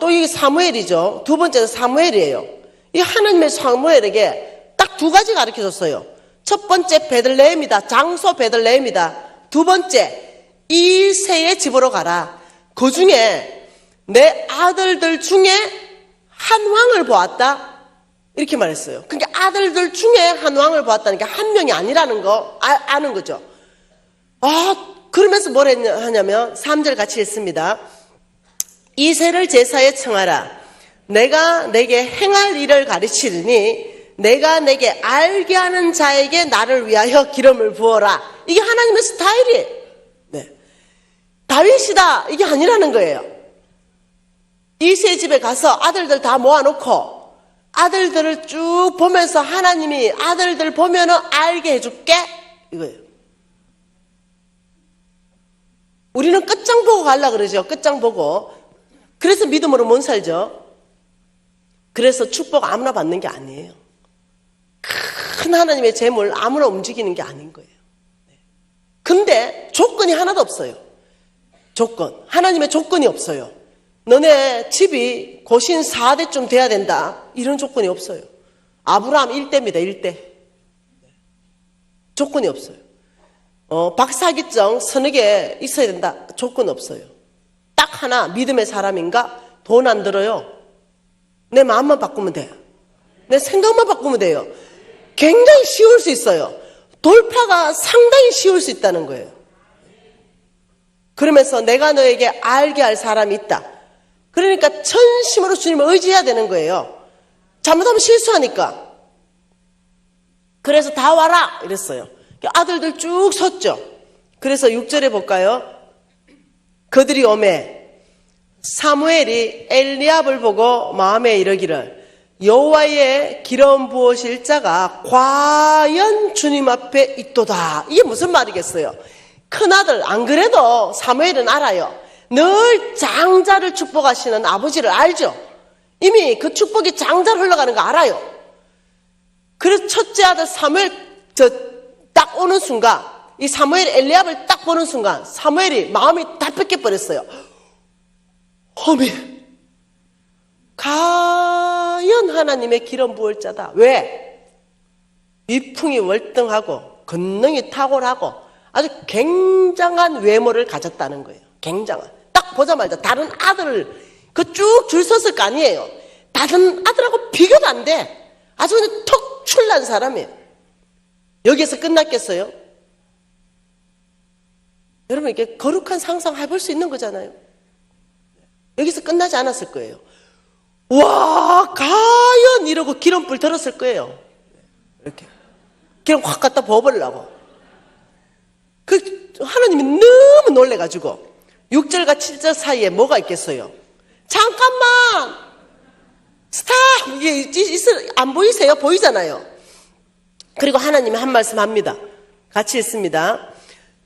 또 이게 사무엘이죠. 두 번째는 사무엘이에요. 이 하나님의 사무엘에게 딱 두 가지 가르쳐줬어요. 첫 번째 베들레헴이다. 장소 베들레헴이다. 두 번째 이새의 집으로 가라. 그 중에 내 아들들 중에 한 왕을 보았다. 이렇게 말했어요. 그러니까 아들들 중에 한 왕을 보았다는 게 한 명이 아니라는 거 아는 거죠. 그러면서 뭘 하냐면 3절 같이 읽습니다. 이새를 제사에 청하라. 내가 내게 행할 일을 가르치리니 내가 내게 알게 하는 자에게 나를 위하여 기름을 부어라. 이게 하나님의 스타일이에요. 다윗이다 이게 아니라는 거예요. 이새 집에 가서 아들들 다 모아놓고 아들들을 쭉 보면서 하나님이 아들들 보면은 알게 해줄게 이거예요. 우리는 끝장 보고 가려고 그러죠. 끝장 보고. 그래서 믿음으로 못 살죠. 그래서 축복 아무나 받는 게 아니에요. 큰 하나님의 재물 아무나 움직이는 게 아닌 거예요. 근데 조건이 하나도 없어요. 하나님의 조건이 없어요. 너네 집이 고신 4대쯤 돼야 된다. 이런 조건이 없어요. 아브라함 1대입니다. 1대. 조건이 없어요. 박사기증 서너 개 있어야 된다. 조건 없어요. 딱 하나 믿음의 사람인가? 돈 안 들어요. 내 마음만 바꾸면 돼요. 내 생각만 바꾸면 돼요. 굉장히 쉬울 수 있어요. 돌파가 상당히 쉬울 수 있다는 거예요. 그러면서 내가 너에게 알게 할 사람이 있다. 그러니까 전심으로 주님을 의지해야 되는 거예요. 잘못하면 실수하니까. 그래서 다 와라 이랬어요. 아들들 쭉 섰죠. 그래서 6절에 볼까요? 그들이 오매 사무엘이 엘리압을 보고 마음에 이르기를 여호와의 기름 부으실 자가 과연 주님 앞에 있도다. 이게 무슨 말이겠어요? 큰아들 안 그래도 사무엘은 알아요. 늘 장자를 축복하시는 아버지를 알죠. 이미 그 축복이 장자로 흘러가는 거 알아요. 그래서 첫째 아들 사무엘 딱 오는 순간 이 사무엘 엘리압을 딱 보는 순간 사무엘이 마음이 다 뺏겨버렸어요. 어메 과연 하나님의 기름 부을 자다. 왜? 위풍이 월등하고 권능이 탁월하고 아주 굉장한 외모를 가졌다는 거예요. 굉장한. 딱 보자마자 다른 아들을 그 쭉 줄 섰을 거 아니에요. 다른 아들하고 비교도 안 돼. 아주 그냥 턱 출난 사람이에요. 여기에서 끝났겠어요? 여러분, 이게 거룩한 상상 해볼 수 있는 거잖아요. 여기서 끝나지 않았을 거예요. 와, 과연 이러고 기름불 들었을 거예요. 이렇게 기름 확 갖다 부어버리려고. 하나님이 너무 놀래가지고 6절과 7절 사이에 뭐가 있겠어요? 잠깐만! 스탑! 이게 안 보이세요? 보이잖아요. 그리고 하나님이 한 말씀 합니다. 같이 읽습니다.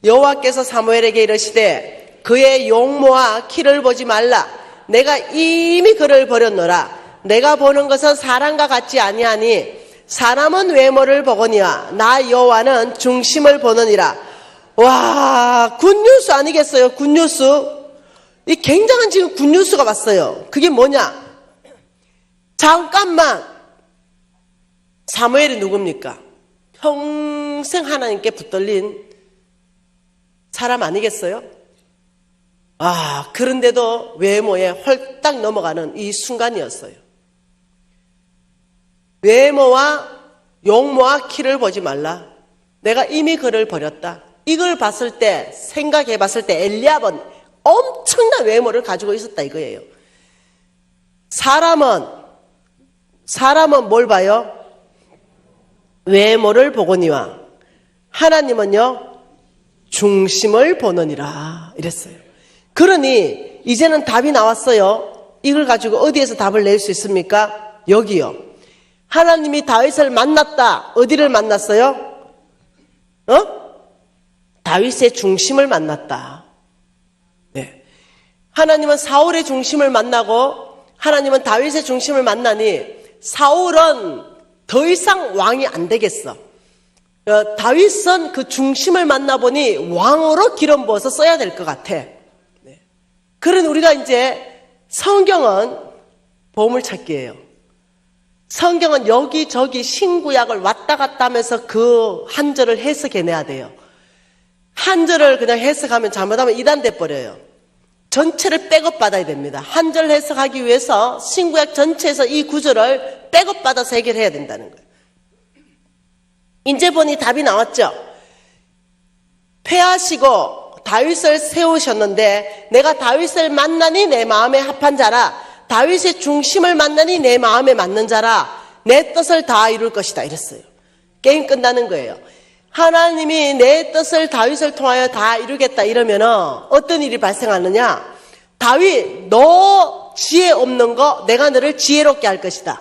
여호와께서 사무엘에게 이르시되 그의 용모와 키를 보지 말라. 내가 이미 그를 버렸노라. 내가 보는 것은 사람과 같지 아니하니 사람은 외모를 보거니와 나 여호와는 중심을 보느니라. 와, 굿뉴스 아니겠어요? 굿뉴스. 이 굉장한 지금 굿뉴스가 왔어요. 그게 뭐냐? 잠깐만. 사무엘이 누굽니까? 평생 하나님께 붙들린 사람 아니겠어요? 아, 그런데도 외모에 홀딱 넘어가는 이 순간이었어요. 외모와 용모와 키를 보지 말라. 내가 이미 그를 버렸다. 이걸 봤을 때, 생각해 봤을 때 엘리압은 엄청난 외모를 가지고 있었다 이거예요. 사람은 뭘 봐요? 외모를 보거니와 하나님은요 중심을 보느니라 이랬어요. 그러니 이제는 답이 나왔어요. 이걸 가지고 어디에서 답을 낼 수 있습니까? 여기요. 하나님이 다윗을 만났다. 어디를 만났어요? 다윗의 중심을 만났다. 네. 하나님은 사울의 중심을 만나고 하나님은 다윗의 중심을 만나니 사울은 더 이상 왕이 안 되겠어. 다윗은 그 중심을 만나보니 왕으로 기름 부어서 써야 될 것 같아. 네. 그런 우리가 이제 성경은 보물찾기예요. 성경은 여기저기 신구약을 왔다 갔다 하면서 그 한 절을 해석해내야 돼요. 한 절을 그냥 해석하면 잘못하면 이단돼 버려요. 전체를 백업받아야 됩니다. 한 절 해석하기 위해서 신구약 전체에서 이 구절을 백업받아서 해결해야 된다는 거예요. 이제 보니 답이 나왔죠. 패하시고 다윗을 세우셨는데 내가 다윗을 만나니 내 마음에 합한 자라. 다윗의 중심을 만나니 내 마음에 맞는 자라. 내 뜻을 다 이룰 것이다 이랬어요. 게임 끝나는 거예요. 하나님이 내 뜻을 다윗을 통하여 다 이루겠다 이러면 어떤 일이 발생하느냐? 다윗, 너 지혜 없는 거 내가 너를 지혜롭게 할 것이다.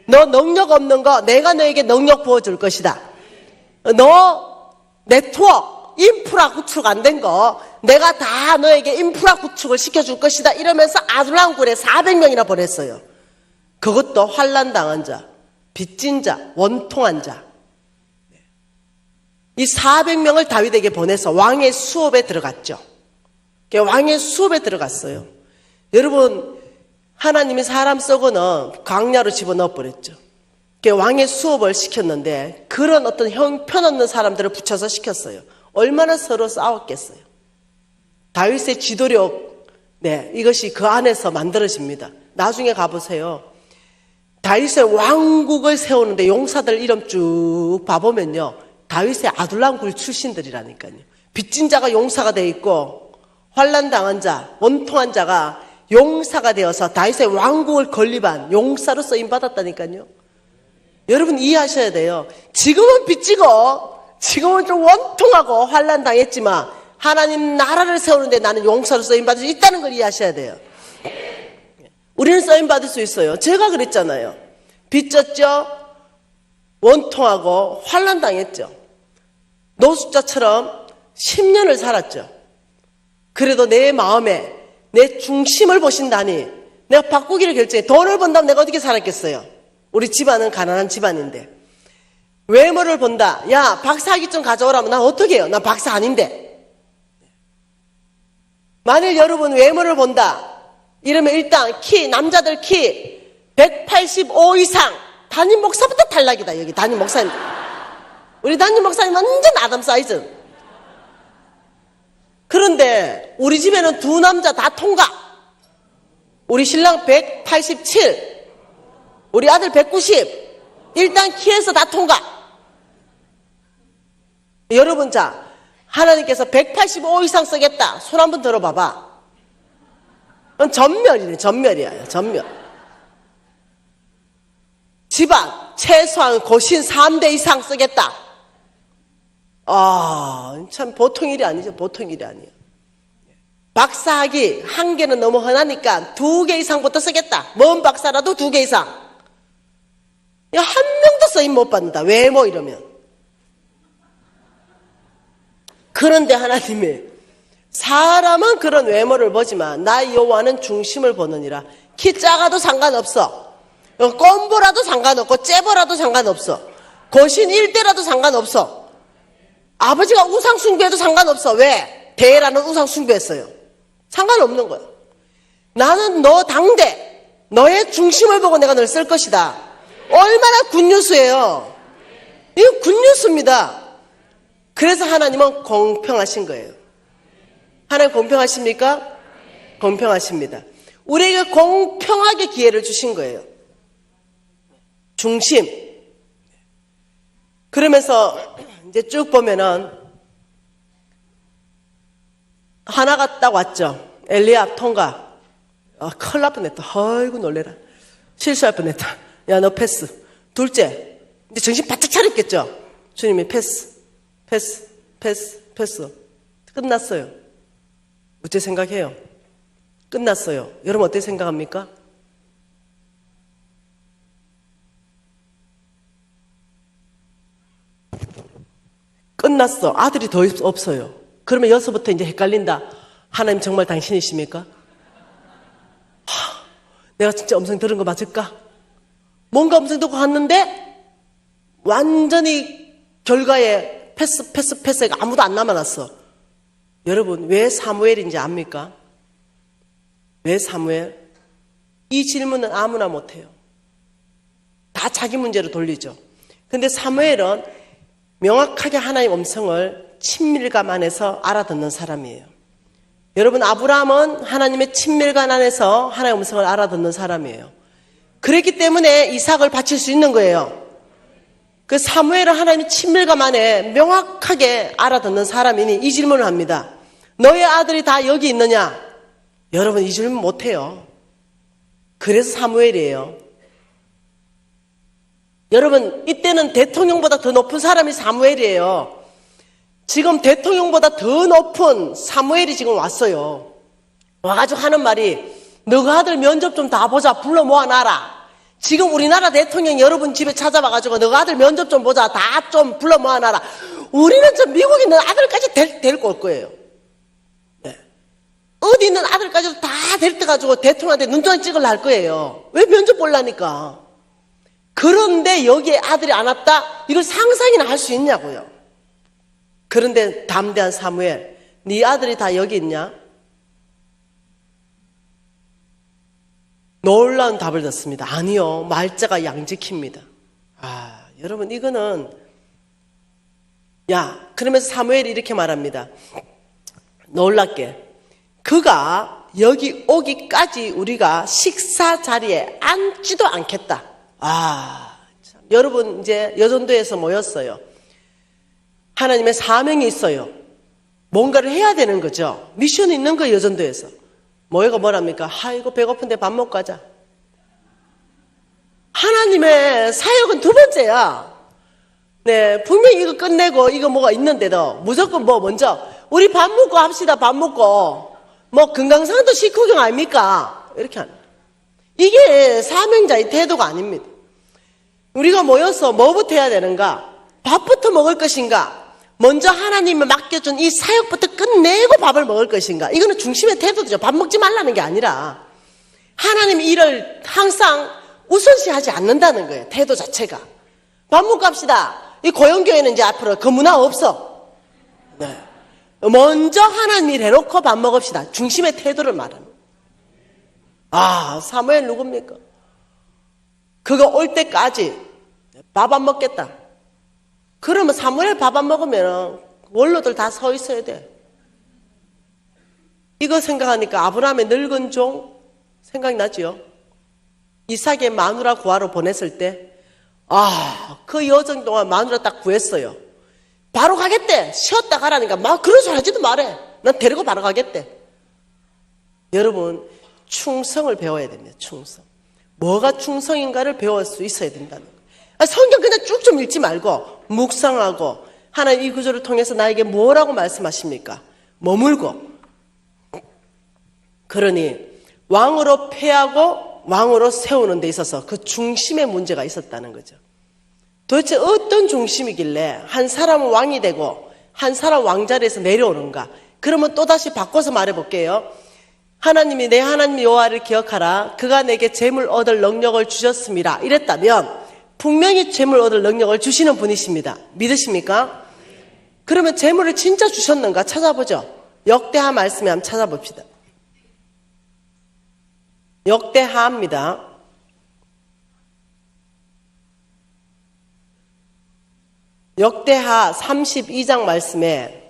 너 능력 없는 거 내가 너에게 능력 부어줄 것이다. 너 네트워크, 인프라 구축 안 된 거 내가 다 너에게 인프라 구축을 시켜줄 것이다 이러면서 아둘람 굴에 400명이나 보냈어요. 그것도 환난 당한 자, 빚진 자, 원통한 자. 이 400명을 다윗에게 보내서 왕의 수업에 들어갔죠. 왕의 수업에 들어갔어요. 여러분, 하나님이 사람 썩어는 광야로 집어넣어 버렸죠. 왕의 수업을 시켰는데 그런 어떤 형편없는 사람들을 붙여서 시켰어요. 얼마나 서로 싸웠겠어요. 다윗의 지도력, 네, 이것이 그 안에서 만들어집니다. 나중에 가보세요. 다윗의 왕국을 세우는데 용사들 이름 쭉 봐보면요. 다윗의 아둘람 굴 출신들이라니까요. 빚진 자가 용사가 돼 있고 환난 당한 자, 원통한 자가 용사가 되어서 다윗의 왕국을 건립한 용사로 쓰임 받았다니까요. 여러분 이해하셔야 돼요. 지금은 빚지고 지금은 좀 원통하고 환난 당했지만 하나님 나라를 세우는데 나는 용사로 쓰임 받을 수 있다는 걸 이해하셔야 돼요. 우리는 쓰임 받을 수 있어요. 제가 그랬잖아요. 빚졌죠? 원통하고 환난 당했죠. 노숙자처럼 10년을 살았죠. 그래도 내 마음에 내 중심을 보신다니 내가 바꾸기를 결정해. 돈을 번다면 내가 어떻게 살았겠어요? 우리 집안은 가난한 집안인데 외모를 본다. 야, 박사학위 좀 가져오라면 난 어떻게 해요? 난 박사 아닌데. 만일 여러분 외모를 본다 이러면 일단 남자들 키 185 이상 담임 목사부터 탈락이다. 여기 담임 목사님, 우리 담임 목사님 완전 아담 사이즈. 그런데 우리 집에는 두 남자 다 통과. 우리 신랑 187, 우리 아들 190. 일단 키에서 다 통과. 여러분, 자, 하나님께서 185 이상 쓰겠다. 손 한번 들어봐봐. 그건 전멸이네, 전멸이야, 전멸. 집안, 최소한 고신 3대 이상 쓰겠다. 참 보통 일이 아니죠, 보통 일이 아니에요. 박사학위 1개는 너무 흔하니까 2개 이상부터 쓰겠다. 먼 박사라도 2개 이상. 야, 한 명도 써임 못 받는다. 외모 이러면. 그런데 하나님이 사람은 그런 외모를 보지만 나 여호와는 중심을 보느니라. 키 작아도 상관없어. 꼼보라도 상관없고 째보라도 상관없어. 고신 1대라도 상관없어. 아버지가 우상 숭배해도 상관없어. 왜? 대라는 우상 숭배했어요. 상관없는 거야. 나는 너 당대, 너의 중심을 보고 내가 널 쓸 것이다. 얼마나 굿뉴스예요. 이거 굿뉴스입니다. 그래서 하나님은 공평하신 거예요. 하나님 공평하십니까? 공평하십니다. 우리에게 공평하게 기회를 주신 거예요. 중심. 그러면서 이제 쭉 보면은 하나가 딱 왔죠. 엘리압 통과. 큰일 날 뻔했다. 아이고 놀래라. 실수할 뻔했다. 야, 너 패스. 둘째, 이제 정신 바짝 차렸겠죠. 주님이 패스. 끝났어요. 어떻게 생각해요? 끝났어요. 여러분 어떻게 생각합니까? 끝났어. 아들이 더 없어요. 그러면 여기서부터 이제 헷갈린다. 하나님 정말 당신이십니까? 내가 진짜 음성 들은 거 맞을까? 뭔가 음성 듣고 갔는데 완전히 결과에 패스가 아무도 안 남아났어. 여러분 왜 사무엘인지 압니까? 왜 사무엘? 이 질문은 아무나 못해요. 다 자기 문제로 돌리죠. 근데 사무엘은 명확하게 하나님의 음성을 친밀감 안에서 알아듣는 사람이에요. 여러분 아브라함은 하나님의 친밀감 안에서 하나님의 음성을 알아듣는 사람이에요. 그랬기 때문에 이삭을 바칠 수 있는 거예요. 그 사무엘은 하나님의 친밀감 안에 명확하게 알아듣는 사람이니 이 질문을 합니다. 너의 아들이 다 여기 있느냐? 여러분 이 질문 못해요. 그래서 사무엘이에요. 여러분 이때는 대통령보다 더 높은 사람이 사무엘이에요. 지금 대통령보다 더 높은 사무엘이 지금 왔어요. 와가지고 하는 말이 너가 아들 면접 좀 다 보자. 불러 모아놔라. 지금 우리나라 대통령 여러분 집에 찾아와가지고 너가 아들 면접 좀 보자. 다 좀 불러 모아놔라. 우리는 저 미국에 있는 아들까지 데리고 올 거예요. 네. 어디 있는 아들까지도 다 데리고 가지고 대통령한테 눈동자 찍으려 할 거예요. 왜 면접 보려니까. 그런데 여기에 아들이 안 왔다? 이걸 상상이나 할 수 있냐고요. 그런데 담대한 사무엘, 네 아들이 다 여기 있냐? 놀라운 답을 듣습니다. 아니요, 말자가 양지킵니다. 여러분 이거는 그러면서 사무엘이 이렇게 말합니다. 놀랍게 그가 여기 오기까지 우리가 식사 자리에 앉지도 않겠다. 참. 여러분 이제 여전도에서 모였어요. 하나님의 사명이 있어요. 뭔가를 해야 되는 거죠. 미션이 있는 거예요. 여전도에서 모여가 뭐랍니까? 아이고 배고픈데 밥 먹고 가자. 하나님의 사역은 두 번째야. 네, 분명히 이거 끝내고 이거 뭐가 있는데도 무조건 먼저 우리 밥 먹고 합시다. 밥 먹고 금강산도 식후경 아닙니까? 이렇게 하는. 이게 사명자의 태도가 아닙니다. 우리가 모여서 뭐부터 해야 되는가? 밥부터 먹을 것인가? 먼저 하나님이 맡겨준 이 사역부터 끝내고 밥을 먹을 것인가? 이거는 중심의 태도죠. 밥 먹지 말라는 게 아니라 하나님 일을 항상 우선시하지 않는다는 거예요. 태도 자체가. 밥 먹고 갑시다. 이 고영교회는 이제 앞으로 그 문화 없어. 네. 먼저 하나님 일 해놓고 밥 먹읍시다. 중심의 태도를 말합니다. 사무엘 누굽니까? 그거 올 때까지 밥 안 먹겠다. 그러면 사무엘 밥 안 먹으면 원로들 다 서 있어야 돼. 이거 생각하니까 아브라함의 늙은 종 생각나지요? 이삭의 마누라 구하러 보냈을 때, 그 여정 동안 마누라 딱 구했어요. 바로 가겠대. 쉬었다 가라니까 막 그런 소리 하지도 말해. 난 데리고 바로 가겠대. 여러분, 충성을 배워야 됩니다. 충성. 뭐가 충성인가를 배울 수 있어야 된다는 거예요. 성경 그냥 쭉 좀 읽지 말고 묵상하고, 하나님 이 구절을 통해서 나에게 뭐라고 말씀하십니까? 머물고. 그러니 왕으로 패하고 왕으로 세우는 데 있어서 그 중심에 문제가 있었다는 거죠. 도대체 어떤 중심이길래 한 사람은 왕이 되고 한 사람 왕자리에서 내려오는가? 그러면 또다시 바꿔서 말해볼게요. 하나님이 내 하나님 여호와를 기억하라. 그가 내게 재물 얻을 능력을 주셨습니다. 이랬다면 분명히 재물 얻을 능력을 주시는 분이십니다. 믿으십니까? 그러면 재물을 진짜 주셨는가 찾아보죠. 역대하 말씀에 한번 찾아봅시다. 역대하입니다. 역대하 32장 말씀에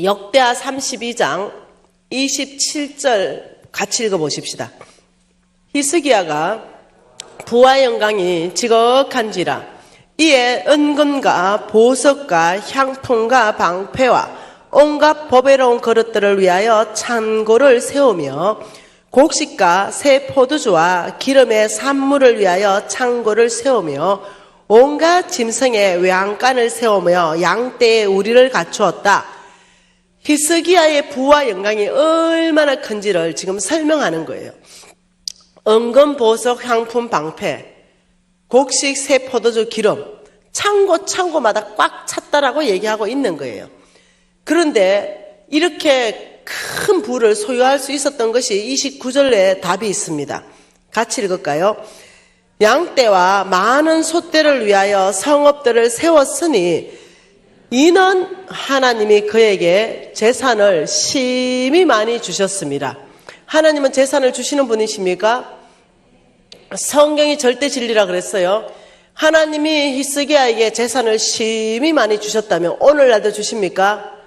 역대하 32장 27절 같이 읽어보십시다. 히스기야가 부와 영광이 지극한지라 이에 은금과 보석과 향품과 방패와 온갖 보배로운 그릇들을 위하여 창고를 세우며 곡식과 새 포도주와 기름의 산물을 위하여 창고를 세우며 온갖 짐승의 외양간을 세우며 양떼의 우리를 갖추었다. 히스기야의 부와 영광이 얼마나 큰지를 지금 설명하는 거예요. 은금, 보석, 향품, 방패, 곡식, 새 포도주, 기름, 창고마다 꽉 찼다라고 얘기하고 있는 거예요. 그런데 이렇게 큰 부를 소유할 수 있었던 것이 29절에 답이 있습니다. 같이 읽을까요? 양떼와 많은 소떼를 위하여 성읍들을 세웠으니 이는 하나님이 그에게 재산을 심히 많이 주셨습니다. 하나님은 재산을 주시는 분이십니까? 성경이 절대 진리라 그랬어요. 하나님이 히스기야에게 재산을 심히 많이 주셨다면 오늘날도 주십니까?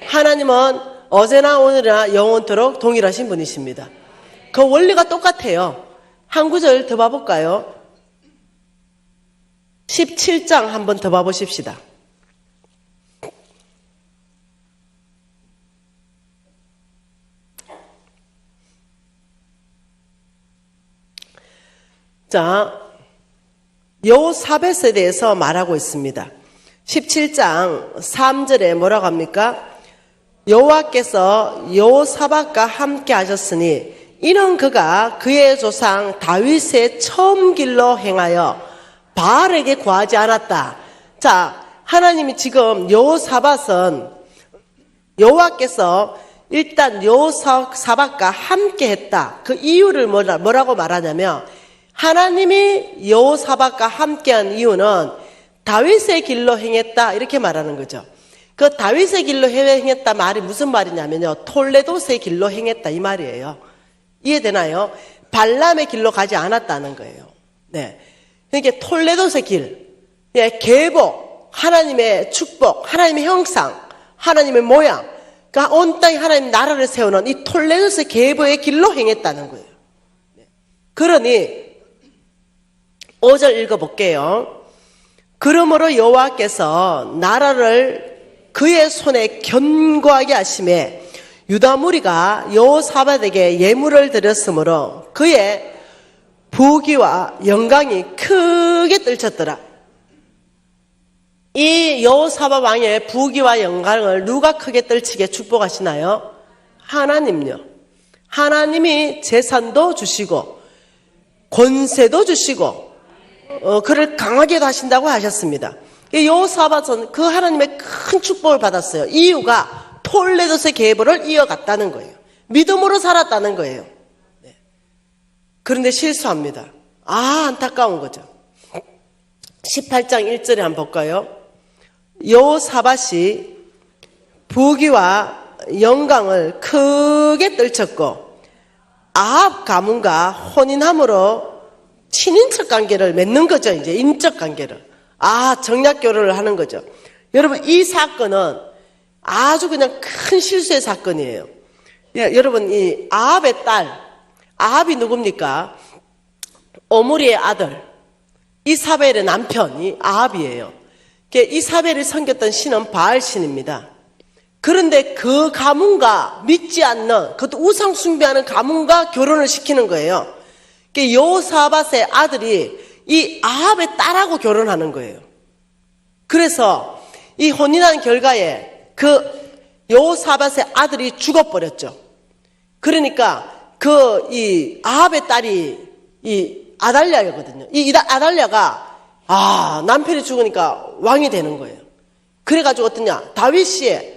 하나님은 어제나 오늘이나 영원토록 동일하신 분이십니다. 그 원리가 똑같아요. 한 구절 더 봐볼까요? 17장 한번 더 봐보십시다. 자, 여호사밧에 대해서 말하고 있습니다. 17장 3절에 뭐라고 합니까? 여호와께서 여호사밧과 함께 하셨으니 이는 그가 그의 조상 다윗의 처음 길로 행하여 바알에게 구하지 않았다. 자, 하나님이 지금 여호사밧은 여호와께서 일단 여호사밧과 함께 했다. 그 이유를 뭐라고 말하냐면 하나님이 여호사밧과 함께한 이유는 다윗의 길로 행했다 이렇게 말하는 거죠. 그 다윗의 길로 행했다 말이 무슨 말이냐면요, 톨레도스의 길로 행했다 이 말이에요. 이해되나요? 발람의 길로 가지 않았다는 거예요. 네, 그러니까 톨레도스의 길, 계복, 하나님의 축복, 하나님의 형상, 하나님의 모양, 그러니까 온 땅에 하나님 나라를 세우는 이 톨레도스의 계보의 길로 행했다는 거예요. 그러니 5절 읽어볼게요. 그러므로 여호와께서 나라를 그의 손에 견고하게 하심에 유다 무리가 여호사밧에게 예물을 드렸으므로 그의 부귀와 영광이 크게 떨쳤더라. 이 여호사밧 왕의 부귀와 영광을 누가 크게 떨치게 축복하시나요? 하나님요. 하나님이 재산도 주시고 권세도 주시고 그를 강하게도 하신다고 하셨습니다. 여호사밧은 그 하나님의 큰 축복을 받았어요. 이유가 톨레도스의 계보를 이어갔다는 거예요. 믿음으로 살았다는 거예요. 그런데 실수합니다. 안타까운 거죠. 18장 1절에 한번 볼까요? 여호사밧이 부귀와 영광을 크게 떨쳤고 아합 가문과 혼인함으로 친인척 관계를 맺는 거죠. 이제 인적 관계를. 정략 결혼을 하는 거죠. 여러분, 이 사건은 아주 그냥 큰 실수의 사건이에요. 여러분, 이 아합의 딸, 아합이 누굽니까? 오므리의 아들, 이사벨의 남편이 아합이에요. 이사벨이 섬겼던 신은 바알 신입니다. 그런데 그 가문과 믿지 않는, 그것도 우상 숭배하는 가문과 결혼을 시키는 거예요. 여호사밧의 아들이 이 아합의 딸하고 결혼하는 거예요. 그래서 이 혼인한 결과에 그 여호사밧의 아들이 죽어버렸죠. 그러니까 이 아합의 딸이 이 아달랴거든요. 이 아달랴가 남편이 죽으니까 왕이 되는 거예요. 그래가지고 어떠냐, 다윗이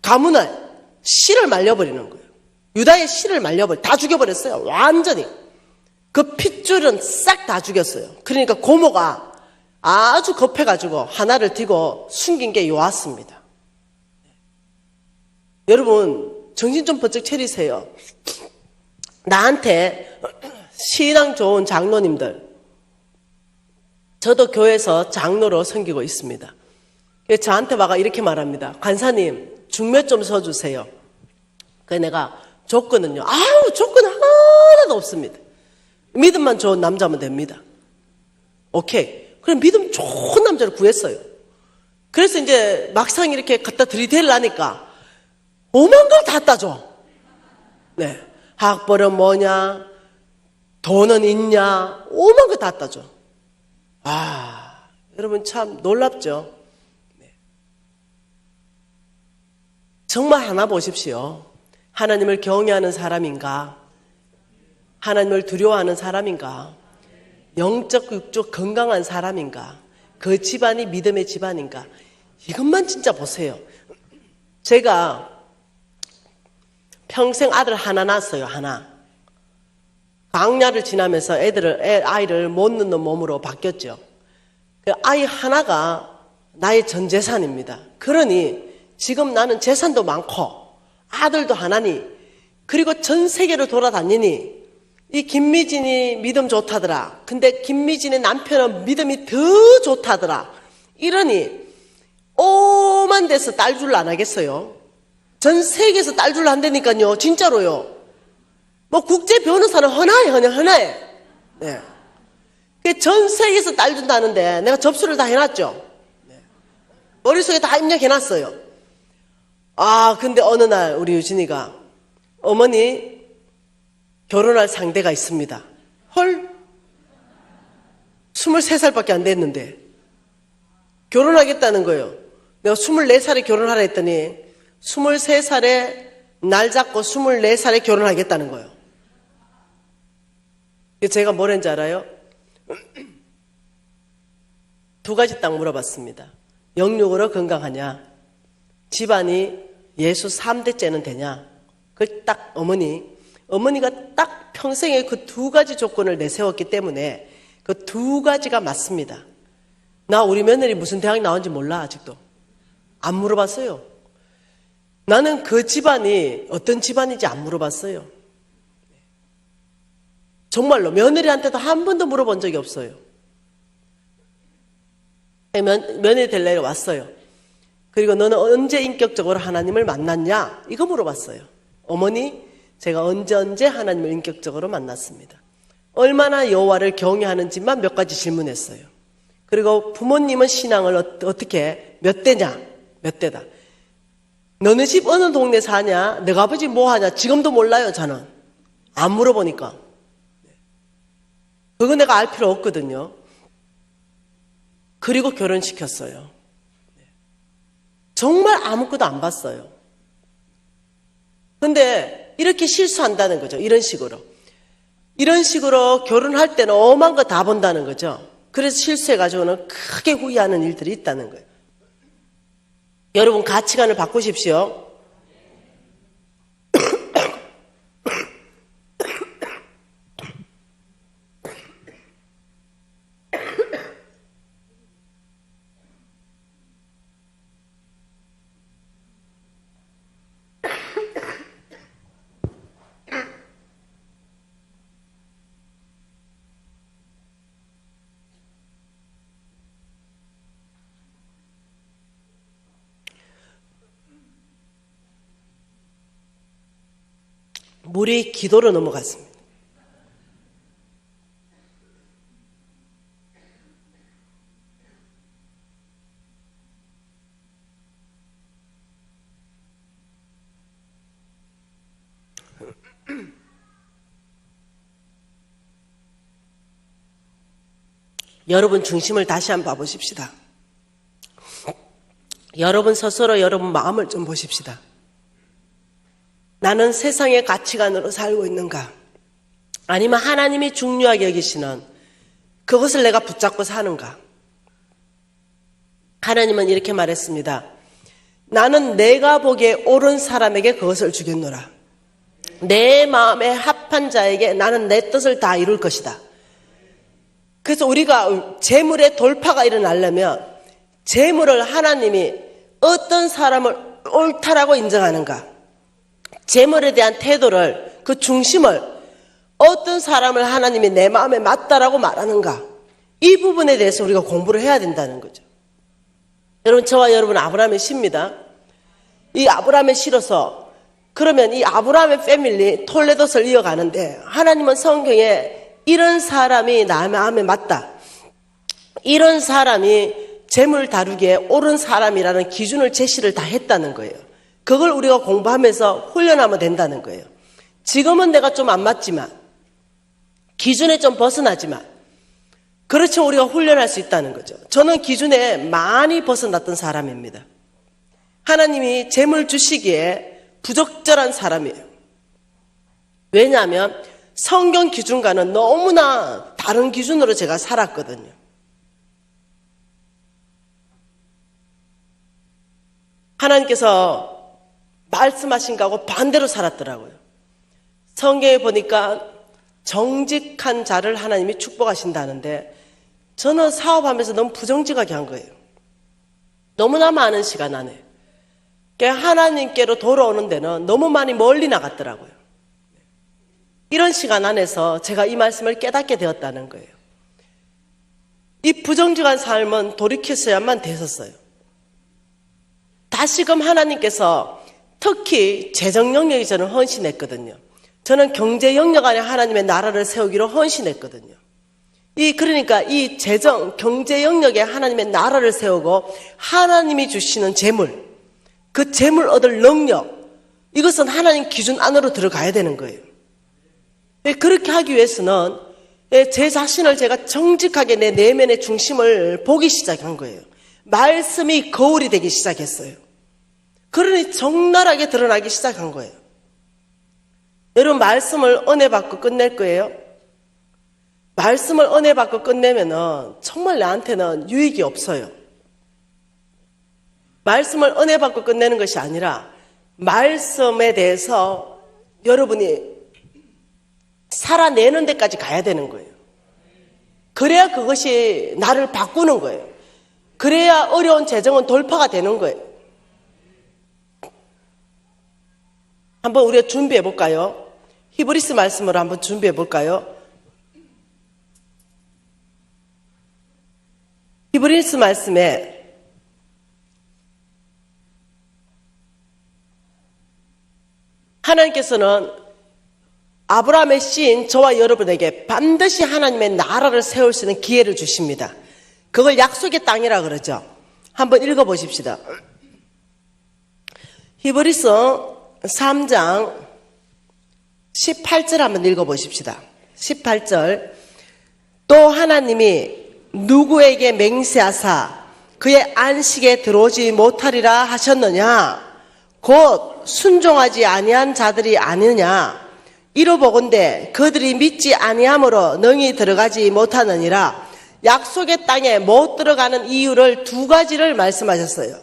가문을 씨를 말려버리는 거예요. 유다의 씨를 다 죽여버렸어요. 완전히. 그 핏줄은 싹 다 죽였어요. 그러니까 고모가 아주 급해가지고 하나를 들고 숨긴 게 요았습니다. 여러분, 정신 좀 번쩍 차리세요. 나한테 신앙 좋은 장로님들, 저도 교회에서 장로로 섬기고 있습니다. 저한테 와가 이렇게 말합니다. 간사님, 중매 좀 서주세요. 그래서 내가 조건은요, 조건 하나도 없습니다. 믿음만 좋은 남자면 됩니다. 오케이. 그럼 믿음 좋은 남자를 구했어요. 그래서 이제 막상 이렇게 갖다 들이대려니까 오만 걸 다 따줘. 네. 학벌은 뭐냐, 돈은 있냐, 오만 걸 다 따줘. 여러분 참 놀랍죠? 네. 정말 하나 보십시오. 하나님을 경외하는 사람인가? 하나님을 두려워하는 사람인가? 영적, 육적 건강한 사람인가? 그 집안이 믿음의 집안인가? 이것만 진짜 보세요. 제가 평생 아들 하나 낳았어요. 하나. 광야를 지나면서 아이를 못 낳는 몸으로 바뀌었죠. 그 아이 하나가 나의 전 재산입니다. 그러니 지금 나는 재산도 많고 아들도 하나니, 그리고 전 세계를 돌아다니니 이 김미진이 믿음 좋다더라. 근데 김미진의 남편은 믿음이 더 좋다더라. 이러니 오만 데서 딸줄 안 하겠어요? 전 세계에서 딸줄 한다니까요. 진짜로요. 뭐 국제 변호사는 헌화해. 네. 전 세계에서 딸 준다는데 내가 접수를 다 해놨죠. 네. 머릿속에 다 입력해놨어요. 근데 어느 날 우리 유진이가, 어머니 결혼할 상대가 있습니다. 헐? 23살밖에 안 됐는데 결혼하겠다는 거예요. 내가 24살에 결혼하라 했더니 23살에 날 잡고 24살에 결혼하겠다는 거예요. 제가 뭘 했는지 알아요? 두 가지 딱 물어봤습니다. 영육으로 건강하냐? 집안이 예수 3대째는 되냐? 딱 어머니가 딱 평생에 그 두 가지 조건을 내세웠기 때문에 그 두 가지가 맞습니다. 나 우리 며느리 무슨 대학 나온지 몰라. 아직도 안 물어봤어요. 나는 그 집안이 어떤 집안인지 안 물어봤어요. 정말로 며느리한테도 한 번도 물어본 적이 없어요. 며느리 될 날이 왔어요. 그리고 너는 언제 인격적으로 하나님을 만났냐? 이거 물어봤어요. 어머니, 제가 언제 하나님을 인격적으로 만났습니다. 얼마나 여호와를 경외하는지만 몇 가지 질문했어요. 그리고 부모님은 신앙을 어떻게, 몇 대냐? 몇 대다. 너네 집 어느 동네 사냐? 너가 아버지 뭐 하냐? 지금도 몰라요, 저는. 안 물어보니까. 그거 내가 알 필요 없거든요. 그리고 결혼시켰어요. 정말 아무것도 안 봤어요. 근데 이렇게 실수한다는 거죠. 이런 식으로 결혼할 때는 엄한 거 다 본다는 거죠. 그래서 실수해가지고는 크게 후회하는 일들이 있다는 거예요. 여러분, 가치관을 바꾸십시오. 물이 기도로 넘어갔습니다. 여러분 중심을 다시 한번 봐보십시다. 여러분 스스로 여러분 마음을 좀 보십시다. 나는 세상의 가치관으로 살고 있는가? 아니면 하나님이 중요하게 여기시는 그것을 내가 붙잡고 사는가? 하나님은 이렇게 말했습니다. 나는 내가 보기에 옳은 사람에게 그것을 주겠노라. 내 마음에 합한 자에게 나는 내 뜻을 다 이룰 것이다. 그래서 우리가 재물의 돌파가 일어나려면 재물을 하나님이 어떤 사람을 옳다라고 인정하는가, 재물에 대한 태도를, 그 중심을 어떤 사람을 하나님이 내 마음에 맞다라고 말하는가, 이 부분에 대해서 우리가 공부를 해야 된다는 거죠. 여러분, 저와 여러분은 아브라함의 씨입니다. 이 아브라함의 씨로서 그러면 이 아브라함의 패밀리 톨레도스를 이어가는데 하나님은 성경에 이런 사람이 나 마음에 맞다, 이런 사람이 재물 다루기에 옳은 사람이라는 기준을 제시를 다 했다는 거예요. 그걸 우리가 공부하면서 훈련하면 된다는 거예요. 지금은 내가 좀 안 맞지만, 기준에 좀 벗어나지만, 그렇죠, 우리가 훈련할 수 있다는 거죠. 저는 기준에 많이 벗어났던 사람입니다. 하나님이 재물 주시기에 부적절한 사람이에요. 왜냐하면 성경 기준과는 너무나 다른 기준으로 제가 살았거든요. 하나님께서 말씀하신 거하고 반대로 살았더라고요. 성경에 보니까 정직한 자를 하나님이 축복하신다는데 저는 사업하면서 너무 부정직하게 한 거예요. 너무나 많은 시간 안에. 그러니까 하나님께로 돌아오는 데는 너무 많이 멀리 나갔더라고요. 이런 시간 안에서 제가 이 말씀을 깨닫게 되었다는 거예요. 이 부정직한 삶은 돌이켰어야만 됐었어요. 다시금 하나님께서 특히 재정 영역에 저는 헌신했거든요. 저는 경제 영역 안에 하나님의 나라를 세우기로 헌신했거든요. 그러니까 이 재정, 경제 영역에 하나님의 나라를 세우고 하나님이 주시는 재물, 그 재물 얻을 능력, 이것은 하나님 기준 안으로 들어가야 되는 거예요. 그렇게 하기 위해서는 제 자신을 제가 정직하게 내 내면의 중심을 보기 시작한 거예요. 말씀이 거울이 되기 시작했어요. 그러니 적나라하게 드러나기 시작한 거예요. 여러분, 말씀을 은혜 받고 끝낼 거예요? 말씀을 은혜 받고 끝내면은 정말 나한테는 유익이 없어요. 말씀을 은혜 받고 끝내는 것이 아니라 말씀에 대해서 여러분이 살아내는 데까지 가야 되는 거예요. 그래야 그것이 나를 바꾸는 거예요. 그래야 어려운 재정은 돌파가 되는 거예요. 한번 우리가 준비해 볼까요? 히브리서 말씀으로 한번 준비해 볼까요? 히브리서 말씀에 하나님께서는 아브라함의 씨인 저와 여러분에게 반드시 하나님의 나라를 세울 수 있는 기회를 주십니다. 그걸 약속의 땅이라 그러죠. 한번 읽어보십시다. 히브리서 3장 18절 한번 읽어보십시다. 18절. 또 하나님이 누구에게 맹세하사 그의 안식에 들어오지 못하리라 하셨느냐? 곧 순종하지 아니한 자들이 아니냐? 이로보건대 그들이 믿지 아니함으로 능히 들어가지 못하느니라. 약속의 땅에 못 들어가는 이유를 두 가지를 말씀하셨어요.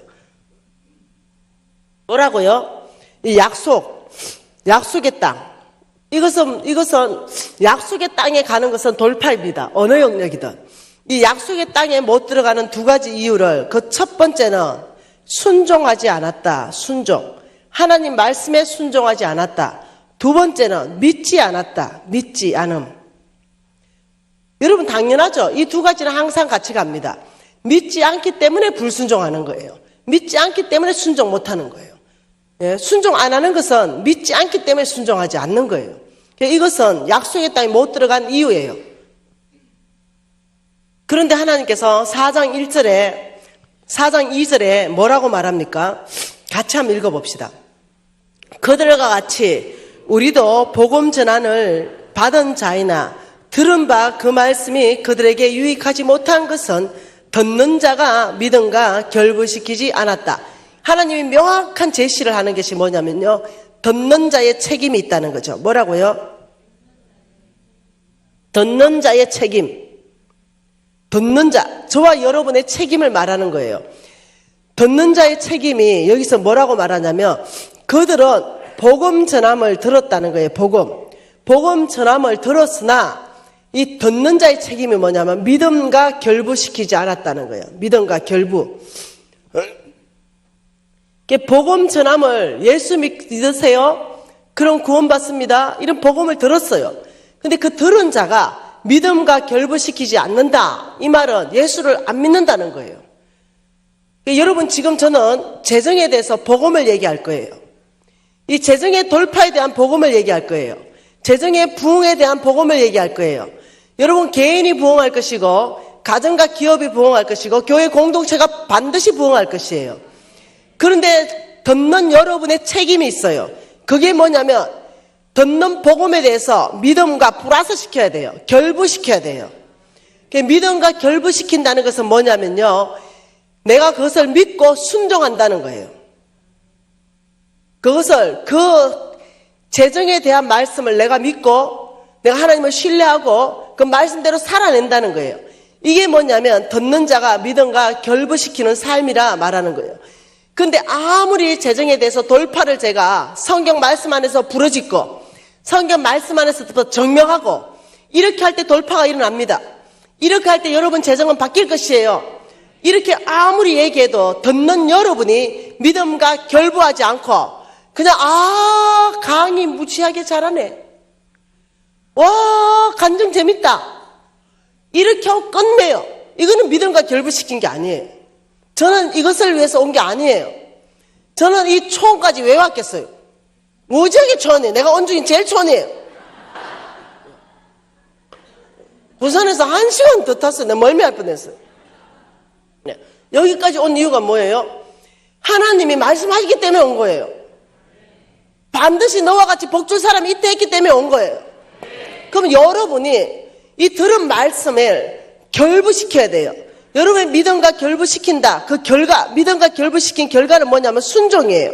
뭐라고요? 이 약속의 땅. 이것은 약속의 땅에 가는 것은 돌파입니다. 어느 영역이든. 이 약속의 땅에 못 들어가는 두 가지 이유를, 그 첫 번째는 순종하지 않았다. 순종. 하나님 말씀에 순종하지 않았다. 두 번째는 믿지 않았다. 믿지 않음. 여러분 당연하죠. 이 두 가지는 항상 같이 갑니다. 믿지 않기 때문에 불순종하는 거예요. 믿지 않기 때문에 순종 못하는 거예요. 예, 순종 안 하는 것은 믿지 않기 때문에 순종하지 않는 거예요. 이것은 약속의 땅에 못 들어간 이유예요. 그런데 하나님께서 4장 2절에 뭐라고 말합니까? 같이 한번 읽어봅시다. 그들과 같이 우리도 복음 전환을 받은 자이나 들은 바 그 말씀이 그들에게 유익하지 못한 것은 듣는 자가 믿음과 결부시키지 않았다. 하나님이 명확한 제시를 하는 것이 뭐냐면요, 듣는 자의 책임이 있다는 거죠. 뭐라고요? 듣는 자의 책임. 듣는 자, 저와 여러분의 책임을 말하는 거예요. 듣는 자의 책임이 여기서 뭐라고 말하냐면, 그들은 복음 전함을 들었다는 거예요. 복음 전함을 들었으나 이 듣는 자의 책임이 뭐냐면 믿음과 결부시키지 않았다는 거예요. 믿음과 결부. 복음 전함을 예수 믿으세요? 그럼 구원받습니다. 이런 복음을 들었어요. 근데 그 들은 자가 믿음과 결부시키지 않는다. 이 말은 예수를 안 믿는다는 거예요. 여러분, 지금 저는 재정에 대해서 복음을 얘기할 거예요. 이 재정의 돌파에 대한 복음을 얘기할 거예요. 재정의 부흥에 대한 복음을 얘기할 거예요. 여러분, 개인이 부흥할 것이고 가정과 기업이 부흥할 것이고 교회 공동체가 반드시 부흥할 것이에요. 그런데 듣는 여러분의 책임이 있어요. 그게 뭐냐면 듣는 복음에 대해서 믿음과 불화시켜야 돼요. 결부시켜야 돼요. 믿음과 결부시킨다는 것은 뭐냐면요, 내가 그것을 믿고 순종한다는 거예요. 그것을, 그 재정에 대한 말씀을 내가 믿고 내가 하나님을 신뢰하고 그 말씀대로 살아낸다는 거예요. 이게 뭐냐면 듣는 자가 믿음과 결부시키는 삶이라 말하는 거예요. 근데 아무리 재정에 대해서 돌파를 제가 성경 말씀 안에서 부르짖고 성경 말씀 안에서 정명하고 이렇게 할 때 돌파가 일어납니다. 이렇게 할 때 여러분 재정은 바뀔 것이에요. 이렇게 아무리 얘기해도 듣는 여러분이 믿음과 결부하지 않고 그냥 강의 무지하게 잘하네, 와 간증 재밌다, 이렇게 하고 끝내요. 이거는 믿음과 결부시킨 게 아니에요. 저는 이것을 위해서 온 게 아니에요. 저는 이 초원까지 왜 왔겠어요? 무지하게 초원이에요. 내가 온 중에 제일 초원이에요. 부산에서 1시간 더 탔어요. 내가 멀미할 뻔했어요. 네. 여기까지 온 이유가 뭐예요? 하나님이 말씀하시기 때문에 온 거예요. 반드시 너와 같이 복줄 사람이 이때 했기 때문에 온 거예요. 그럼 여러분이 이 들은 말씀을 결부시켜야 돼요. 여러분의 믿음과 결부시킨다. 그 결과, 믿음과 결부시킨 결과는 뭐냐면 순종이에요.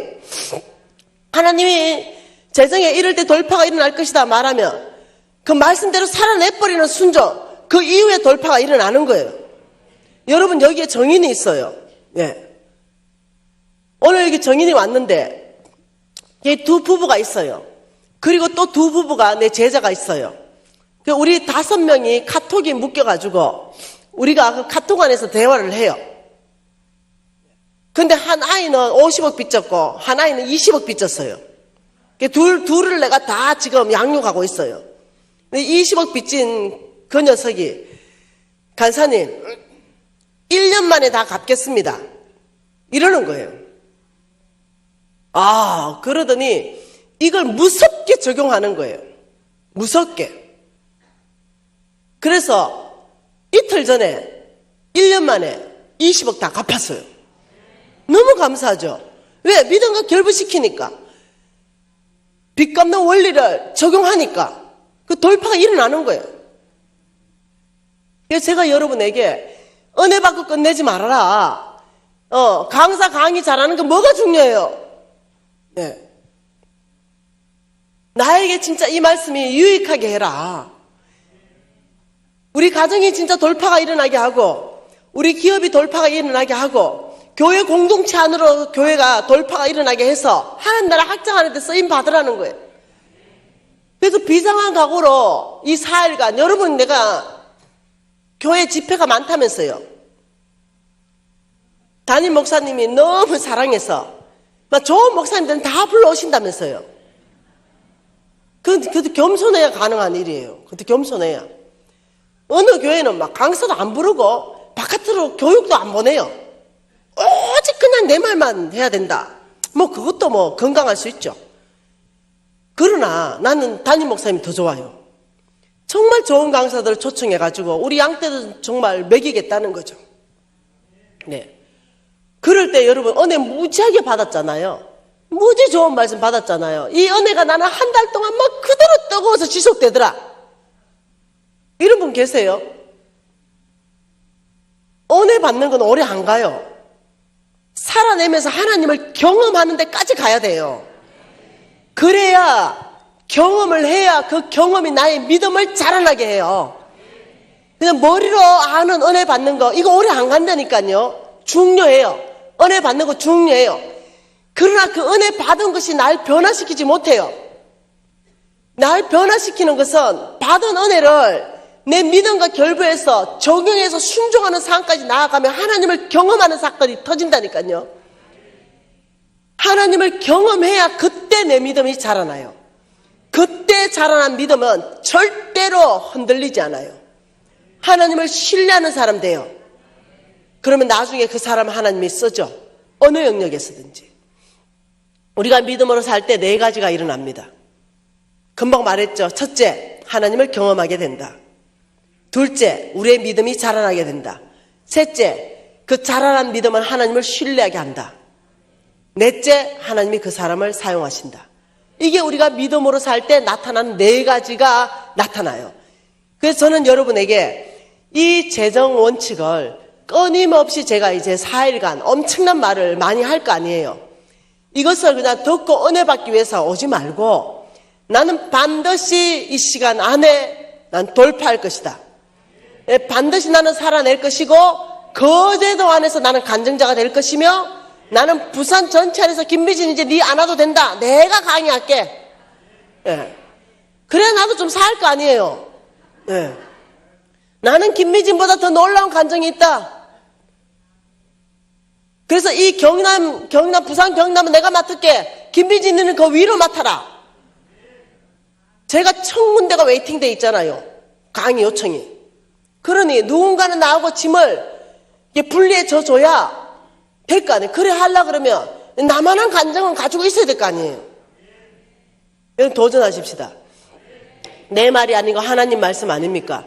하나님이 재정에 이럴 때 돌파가 일어날 것이다 말하면 그 말씀대로 살아내버리는 순종, 그 이후에 돌파가 일어나는 거예요. 여러분, 여기에 정인이 있어요. 예. 오늘 여기 정인이 왔는데 두 부부가 있어요. 그리고 또 두 부부가 내 제자가 있어요. 우리 5명이 카톡이 묶여가지고 우리가 그 카톡 안에서 대화를 해요. 근데 한 아이는 50억 빚졌고 한 아이는 20억 빚졌어요. 둘을 내가 다 지금 양육하고 있어요. 20억 빚진 그 녀석이, 간사님 1년 만에 다 갚겠습니다 이러는 거예요. 그러더니 이걸 무섭게 적용하는 거예요. 무섭게. 그래서 이틀 전에 1년 만에 20억 다 갚았어요. 너무 감사하죠. 왜? 믿음과 결부시키니까, 빚 갚는 원리를 적용하니까 그 돌파가 일어나는 거예요. 그래서 제가 여러분에게 은혜 받고 끝내지 말아라. 강사 강의 잘하는 게 뭐가 중요해요? 네. 나에게 진짜 이 말씀이 유익하게 해라. 우리 가정이 진짜 돌파가 일어나게 하고 우리 기업이 돌파가 일어나게 하고 교회 공동체 안으로 교회가 돌파가 일어나게 해서 하나님 나라 확장하는 데 쓰임 받으라는 거예요. 그래서 비상한 각오로 이 4일간, 여러분 내가 교회 집회가 많다면서요. 담임 목사님이 너무 사랑해서 막 좋은 목사님들은 다 불러오신다면서요. 그것도 겸손해야 가능한 일이에요. 그것도 겸손해야. 어느 교회는 막 강사도 안 부르고 바깥으로 교육도 안 보내요. 오직 그냥 내 말만 해야 된다. 그것도 건강할 수 있죠. 그러나 나는 담임 목사님이 더 좋아요. 정말 좋은 강사들을 초청해가지고 우리 양떼도 정말 먹이겠다는 거죠. 네. 그럴 때 여러분 은혜 무지하게 받았잖아요. 무지 좋은 말씀 받았잖아요. 이 은혜가 나는 한 달 동안 그대로 뜨거워서 지속되더라. 이런 분 계세요? 은혜 받는 건 오래 안 가요. 살아내면서 하나님을 경험하는 데까지 가야 돼요. 그래야 경험을 해야 그 경험이 나의 믿음을 자라나게 해요. 그냥 머리로 아는 은혜 받는 거 이거 오래 안 간다니까요. 중요해요. 은혜 받는 거 중요해요. 그러나 그 은혜 받은 것이 날 변화시키지 못해요. 날 변화시키는 것은 받은 은혜를 내 믿음과 결부해서 적용해서 순종하는 상황까지 나아가면 하나님을 경험하는 사건이 터진다니까요. 하나님을 경험해야 그때 내 믿음이 자라나요. 그때 자라난 믿음은 절대로 흔들리지 않아요. 하나님을 신뢰하는 사람 돼요. 그러면 나중에 그 사람 하나님이 쓰죠. 어느 영역에서든지. 우리가 믿음으로 살 때 4가지가 일어납니다. 금방 말했죠. 첫째, 하나님을 경험하게 된다. 둘째, 우리의 믿음이 자라나게 된다. 셋째, 그 자라난 믿음은 하나님을 신뢰하게 한다. 넷째, 하나님이 그 사람을 사용하신다. 이게 우리가 믿음으로 살 때 나타나는 4가지가 나타나요. 그래서 저는 여러분에게 이 재정 원칙을 끊임없이 제가 이제 4일간 엄청난 말을 많이 할 거 아니에요. 이것을 그냥 듣고 은혜 받기 위해서 오지 말고 나는 반드시 이 시간 안에 난 돌파할 것이다. 반드시 나는 살아낼 것이고 그 제도 안에서 나는 간증자가 될 것이며 나는 부산 전체 안에서 김미진 이제 네 안 와도 된다. 내가 강의할게. 예. 그래야 나도 좀 살 거 아니에요. 예. 나는 김미진보다 더 놀라운 간증이 있다. 그래서 이 부산 경남은 내가 맡을게. 김미진이는 그 위로 맡아라. 제가 1000군데가 웨이팅돼 있잖아요. 강의 요청이. 그러니 누군가는 나하고 짐을 분리해 줘야 될 거 아니에요. 그래 하려고 그러면 나만한 간증은 가지고 있어야 될 거 아니에요. 여러분 도전하십시다. 내 말이 아닌 거 하나님 말씀 아닙니까?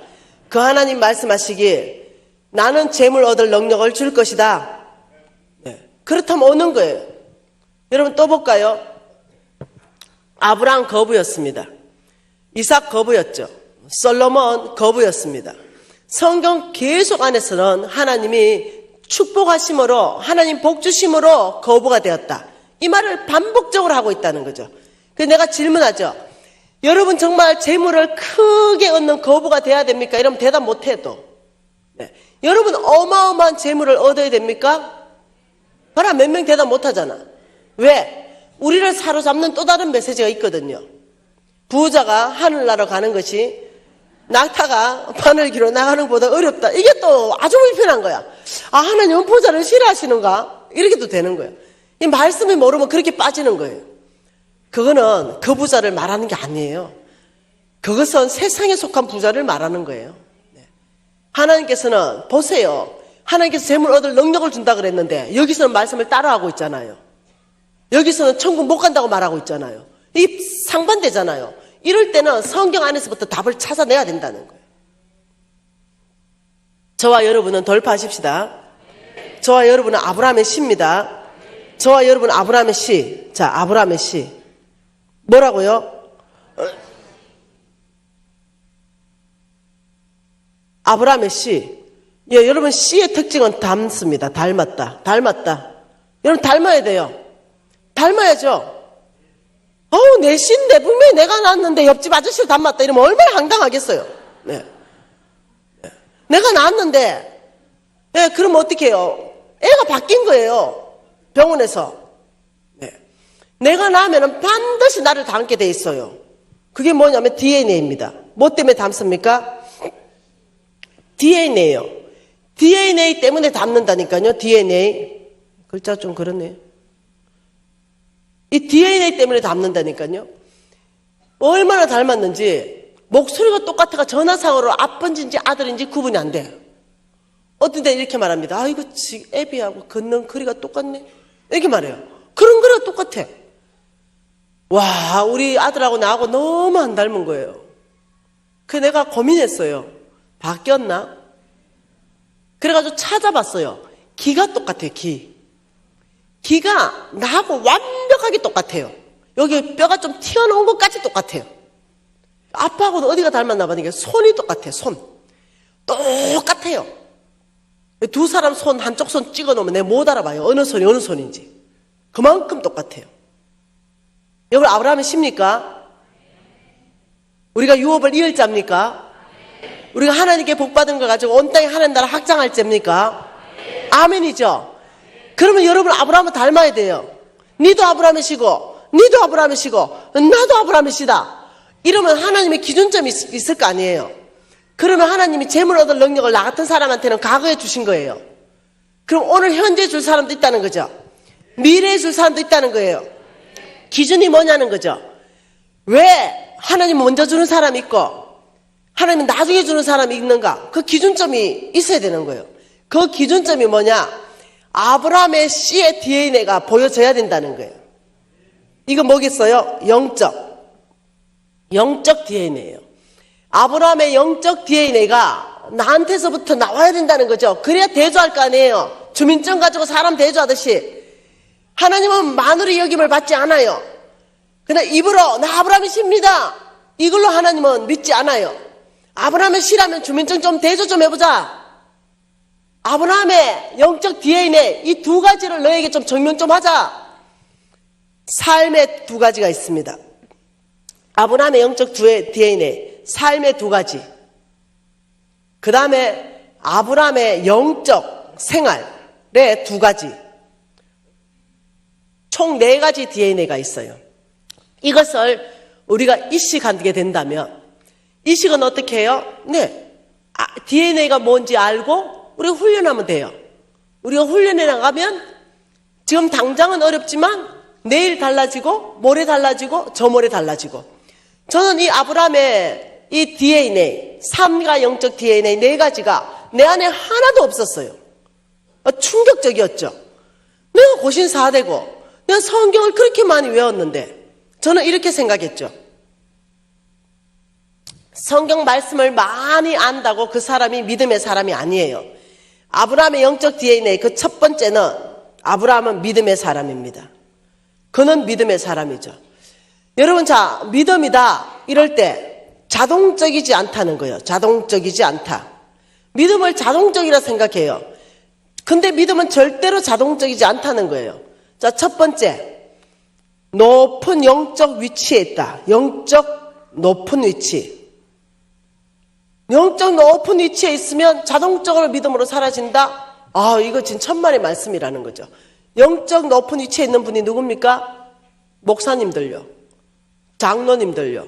그 하나님 말씀하시길 나는 재물 얻을 능력을 줄 것이다. 네. 그렇다면 오는 거예요. 여러분 또 볼까요? 아브라함 거부였습니다. 이삭 거부였죠. 솔로몬 거부였습니다. 성경 계속 안에서는 하나님이 축복하심으로 하나님 복 주심으로 거부가 되었다. 이 말을 반복적으로 하고 있다는 거죠. 그래서 내가 질문하죠. 여러분 정말 재물을 크게 얻는 거부가 돼야 됩니까? 이러면 대답 못해도. 네. 여러분 어마어마한 재물을 얻어야 됩니까? 봐라 몇 명 대답 못하잖아. 왜? 우리를 사로잡는 또 다른 메시지가 있거든요. 부자가 하늘나라 가는 것이 낙타가 바늘기로 나가는 것보다 어렵다. 이게 또 아주 불편한 거야. 아, 하나님은 부자를 싫어하시는가? 이렇게 또 되는 거예요. 이 말씀을 모르면 그렇게 빠지는 거예요. 그거는 그 부자를 말하는 게 아니에요. 그것은 세상에 속한 부자를 말하는 거예요. 하나님께서는 보세요. 하나님께서 재물 얻을 능력을 준다 그랬는데 여기서는 말씀을 따라하고 있잖아요. 여기서는 천국 못 간다고 말하고 있잖아요. 이 상반되잖아요. 이럴 때는 성경 안에서부터 답을 찾아내야 된다는 거예요. 저와 여러분은 돌파하십시다. 저와 여러분은 아브라함의 씨입니다. 저와 여러분은 아브라함의 씨. 자, 아브라함의 씨. 뭐라고요? 아브라함의 씨. 예, 여러분 씨의 특징은 닮습니다. 닮았다. 여러분 닮아야 돼요. 닮아야죠. 내 씨인데 분명히 내가 낳았는데 옆집 아저씨를 닮았다 이러면 얼마나 황당하겠어요. 네. 내가 낳았는데 그럼 어떻게 해요? 애가 바뀐 거예요. 병원에서. 네. 내가 낳으면 반드시 나를 닮게 돼 있어요. 그게 뭐냐면 DNA입니다. 뭐 때문에 닮습니까? DNA예요. DNA 때문에 닮는다니까요. DNA. 글자 좀 그렇네요. 이 DNA 때문에 닮는다니까요. 얼마나 닮았는지 목소리가 똑같아가 전화상으로 아빠인지 아들인지 구분이 안 돼요. 어떤 데 이렇게 말합니다. 아이고 애비하고 걷는 거리가 똑같네. 이렇게 말해요. 그런 거랑 똑같아. 와, 우리 아들하고 나하고 너무 안 닮은 거예요. 그래서 내가 고민했어요. 바뀌었나? 그래가지고 찾아봤어요. 기가 똑같아요, 기. 기가 나하고 완벽하게 똑같아요. 여기 뼈가 좀 튀어나온 것까지 똑같아요. 아빠하고도 어디가 닮았나 보니까 손이 똑같아요, 손. 똑같아요. 두 사람 손, 한쪽 손 찍어 놓으면 내가 못 알아봐요. 어느 손이 어느 손인지. 그만큼 똑같아요. 여러분, 아브라함이 십니까? 우리가 유업을 이을 자입니까? 우리가 하나님께 복받은 걸 가지고 온 땅에 하나님 나라 확장할 자입니까? 아멘이죠? 그러면 여러분, 아브라함을 닮아야 돼요. 니도 아브라함이시고, 니도 아브라함이시고, 나도 아브라함이시다. 이러면 하나님의 기준점이 있을 거 아니에요. 그러면 하나님이 재물 얻을 능력을 나 같은 사람한테는 과거에 주신 거예요. 그럼 오늘 현재 줄 사람도 있다는 거죠. 미래에 줄 사람도 있다는 거예요. 기준이 뭐냐는 거죠. 왜 하나님 먼저 주는 사람이 있고 하나님은 나중에 주는 사람이 있는가? 그 기준점이 있어야 되는 거예요. 그 기준점이 뭐냐? 아브라함의 씨의 DNA가 보여져야 된다는 거예요. 이거 뭐겠어요? 영적 DNA예요. 아브라함의 영적 DNA가 나한테서부터 나와야 된다는 거죠. 그래야 대조할 거 아니에요. 주민증 가지고 사람 대조하듯이. 하나님은 마누리 여김을 받지 않아요. 그냥 입으로 나 아브라함이십니다. 이걸로 하나님은 믿지 않아요. 아브라함의 씨라면 주민증 좀 대조 좀 해보자. 아브라함의 영적 DNA 이 두 가지를 너에게 좀 증명 좀 하자. 삶의 두 가지가 있습니다. 아브라함의 영적 DNA 삶의 두 가지. 그 다음에 아브라함의 영적 생활의 두 가지. 총 4가지 DNA가 있어요. 이것을 우리가 이식하게 된다면 이식은 어떻게 해요? 네, DNA가 뭔지 알고 우리가 훈련하면 돼요. 우리가 훈련해 나가면 지금 당장은 어렵지만 내일 달라지고 모레 달라지고 저모레 달라지고 저는 이 아브라함의 이 DNA, 삶과 영적 DNA 4가지가 내 안에 하나도 없었어요. 충격적이었죠. 내가 고신사대고 내가 성경을 그렇게 많이 외웠는데 저는 이렇게 생각했죠. 성경 말씀을 많이 안다고 그 사람이 믿음의 사람이 아니에요. 아브라함의 영적 DNA 그 첫 번째는 아브라함은 믿음의 사람입니다. 그는 믿음의 사람이죠. 여러분, 자, 믿음이다 이럴 때 자동적이지 않다는 거예요. 자동적이지 않다. 믿음을 자동적이라 생각해요. 근데 믿음은 절대로 자동적이지 않다는 거예요. 자, 첫 번째, 높은 영적 위치에 있다. 영적 높은 위치. 영적 높은 위치에 있으면 자동적으로 믿음으로 사라진다? 아, 이거 진짜 천만의 말씀이라는 거죠. 영적 높은 위치에 있는 분이 누굽니까? 목사님들요, 장로님들요,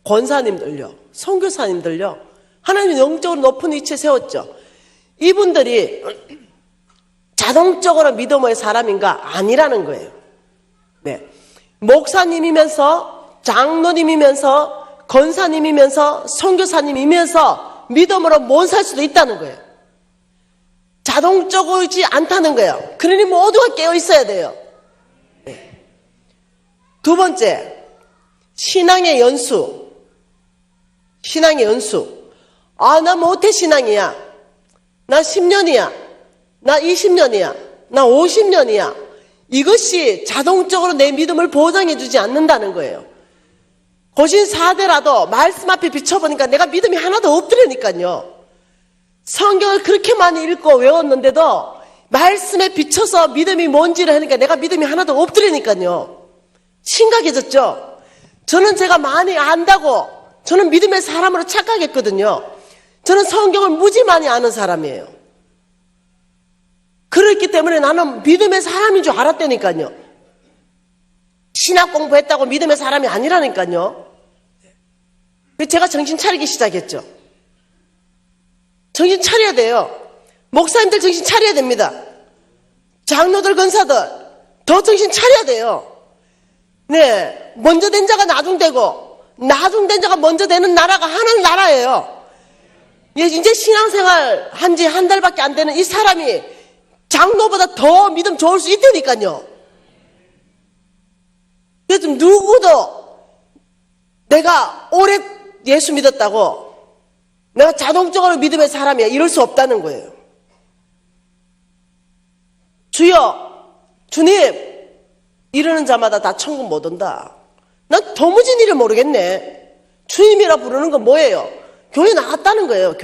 권사님들요, 선교사님들요. 하나님은 영적으로 높은 위치에 세웠죠. 이분들이 자동적으로 믿음의 사람인가? 아니라는 거예요. 네. 목사님이면서 장로님이면서 권사님이면서 선교사님이면서 믿음으로 못 살 수도 있다는 거예요. 자동적이지 않다는 거예요. 그러니 모두가 깨어 있어야 돼요. 네. 두 번째, 신앙의 연수. 신앙의 연수. 아, 나 모태 신앙이야. 나 10년이야. 나 20년이야. 나 50년이야. 이것이 자동적으로 내 믿음을 보장해 주지 않는다는 거예요. 고신 4대라도 말씀 앞에 비춰보니까 내가 믿음이 하나도 없더라니까요. 성경을 그렇게 많이 읽고 외웠는데도 말씀에 비춰서 믿음이 뭔지를 하니까 내가 믿음이 하나도 없더라니까요. 심각해졌죠. 저는 제가 많이 안다고 저는 믿음의 사람으로 착각했거든요. 저는 성경을 무지 많이 아는 사람이에요. 그렇기 때문에 나는 믿음의 사람인 줄 알았다니까요. 신학 공부했다고 믿음의 사람이 아니라니까요. 제가 정신 차리기 시작했죠. 정신 차려야 돼요. 목사님들 정신 차려야 됩니다. 장로들, 권사들 더 정신 차려야 돼요. 네, 먼저 된 자가 나중되고 나중된 자가 먼저 되는 나라가 하나님 나라예요. 이제 신앙생활 한 지 한 달밖에 안 되는 이 사람이 장로보다 더 믿음 좋을 수 있다니까요. 그래서 누구도 내가 오래 예수 믿었다고 내가 자동적으로 믿음의 사람이야 이럴 수 없다는 거예요. 주여, 주님 이러는 자마다 다 천국 못 온다. 난 도무지 일을 모르겠네. 주님이라 부르는 건 뭐예요? 교회 나왔다는 거예요.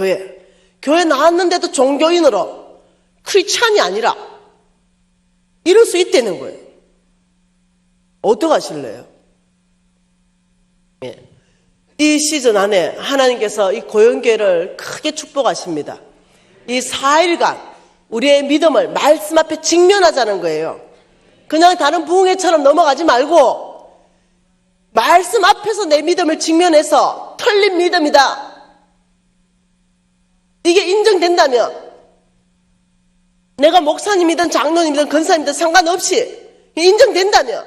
교회 나왔는데도 종교인으로 크리스찬이 아니라 이럴 수 있다는 거예요. 어떡하실래요? 예. 이 시즌 안에 하나님께서 이 고영교회를 크게 축복하십니다. 이 4일간 우리의 믿음을 말씀 앞에 직면하자는 거예요. 그냥 다른 부흥회처럼 넘어가지 말고 말씀 앞에서 내 믿음을 직면해서 틀린 믿음이다. 이게 인정된다면 내가 목사님이든 장로님이든 권사님이든 상관없이 인정된다면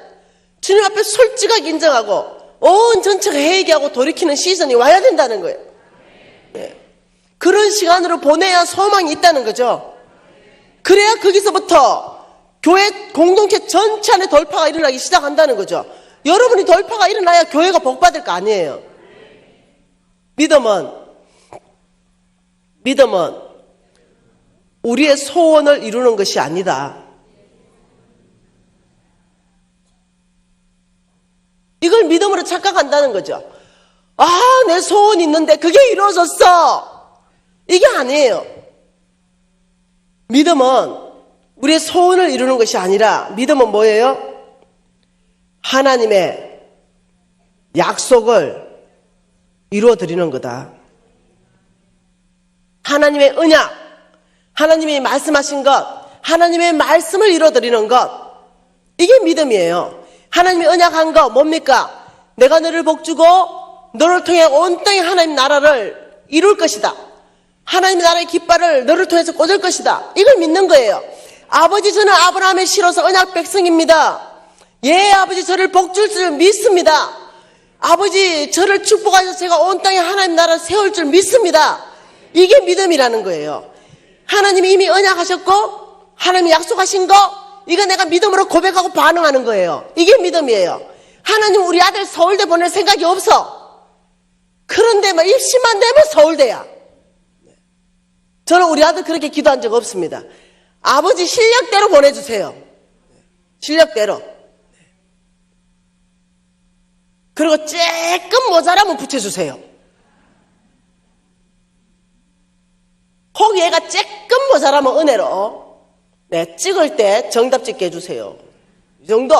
주님 앞에 솔직하게 인정하고 온 전체가 회개하고 돌이키는 시즌이 와야 된다는 거예요. 네. 그런 시간으로 보내야 소망이 있다는 거죠. 그래야 거기서부터 교회 공동체 전체 안에 돌파가 일어나기 시작한다는 거죠. 여러분이 돌파가 일어나야 교회가 복받을 거 아니에요. 믿음은 우리의 소원을 이루는 것이 아니다. 이걸 믿음으로 착각한다는 거죠. 아, 내 소원이 있는데 그게 이루어졌어. 이게 아니에요. 믿음은 우리의 소원을 이루는 것이 아니라 믿음은 뭐예요? 하나님의 약속을 이루어드리는 거다. 하나님의 언약, 하나님이 말씀하신 것, 하나님의 말씀을 이루어드리는 것, 이게 믿음이에요. 하나님이 언약한 거 뭡니까? 내가 너를 복주고 너를 통해 온 땅에 하나님 나라를 이룰 것이다. 하나님의 나라의 깃발을 너를 통해서 꽂을 것이다. 이걸 믿는 거예요. 아버지, 저는 아브라함의 씨로서 언약 백성입니다. 예, 아버지, 저를 복줄 줄 믿습니다. 아버지, 저를 축복하셔서 제가 온 땅에 하나님 나라를 세울 줄 믿습니다. 이게 믿음이라는 거예요. 하나님이 이미 언약하셨고 하나님이 약속하신 거, 이거 내가 믿음으로 고백하고 반응하는 거예요. 이게 믿음이에요. 하나님 우리 아들 서울대 보낼 생각이 없어. 그런데 막 입시만 되면 서울대야. 저는 우리 아들 그렇게 기도한 적 없습니다. 아버지 실력대로 보내주세요. 실력대로. 그리고 조금 모자라면 붙여주세요. 혹 얘가 조금 모자라면 은혜로 찍을 때 정답 찍게 해주세요. 이 정도.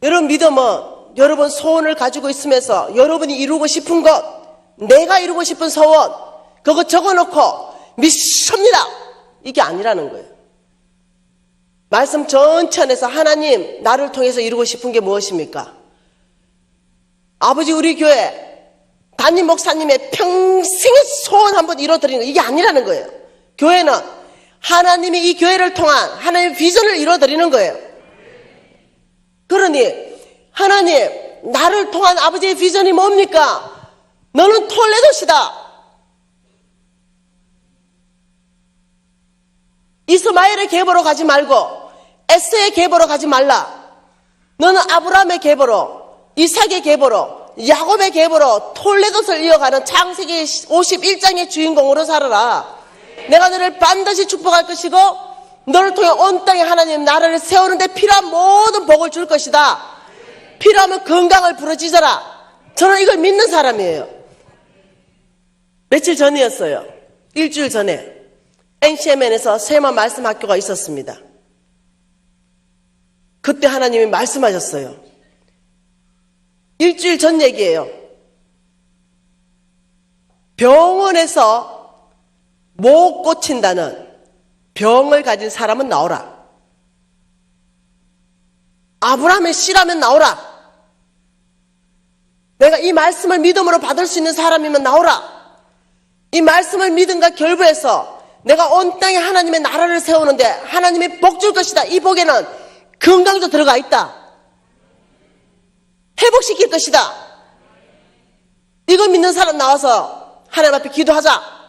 여러분 믿음은 여러분 소원을 가지고 있으면서 여러분이 이루고 싶은 것, 내가 이루고 싶은 소원 그거 적어놓고 믿습니다. 이게 아니라는 거예요. 말씀 전체 안에서 하나님 나를 통해서 이루고 싶은 게 무엇입니까? 아버지 우리 교회 담임 목사님의 평생의 소원 한번 이뤄드리는 거, 이게 아니라는 거예요. 교회는 하나님이 이 교회를 통한 하나님의 비전을 이뤄드리는 거예요. 그러니 하나님 나를 통한 아버지의 비전이 뭡니까? 너는 톨레도시다. 이스마엘의 계보로 가지 말고 에스의 계보로 가지 말라. 너는 아브라함의 계보로, 이삭의 계보로, 야곱의 계보로 톨레도스를 이어가는 창세기 51장의 주인공으로 살아라. 내가 너를 반드시 축복할 것이고 너를 통해 온 땅에 하나님 나라를 세우는데 필요한 모든 복을 줄 것이다. 필요하면 건강을 부러지져라. 저는 이걸 믿는 사람이에요. 며칠 전이었어요. 일주일 전에 NCMN에서 세만 말씀 학교가 있었습니다. 그때 하나님이 말씀하셨어요. 일주일 전 얘기예요. 병원에서 못 고친다는 병을 가진 사람은 나오라. 아브라함의 씨라면 나오라. 내가 이 말씀을 믿음으로 받을 수 있는 사람이면 나오라. 이 말씀을 믿음과 결부해서 내가 온 땅에 하나님의 나라를 세우는데 하나님이 복 줄 것이다. 이 복에는 건강도 들어가 있다. 회복시킬 것이다. 이거 믿는 사람 나와서 하나님 앞에 기도하자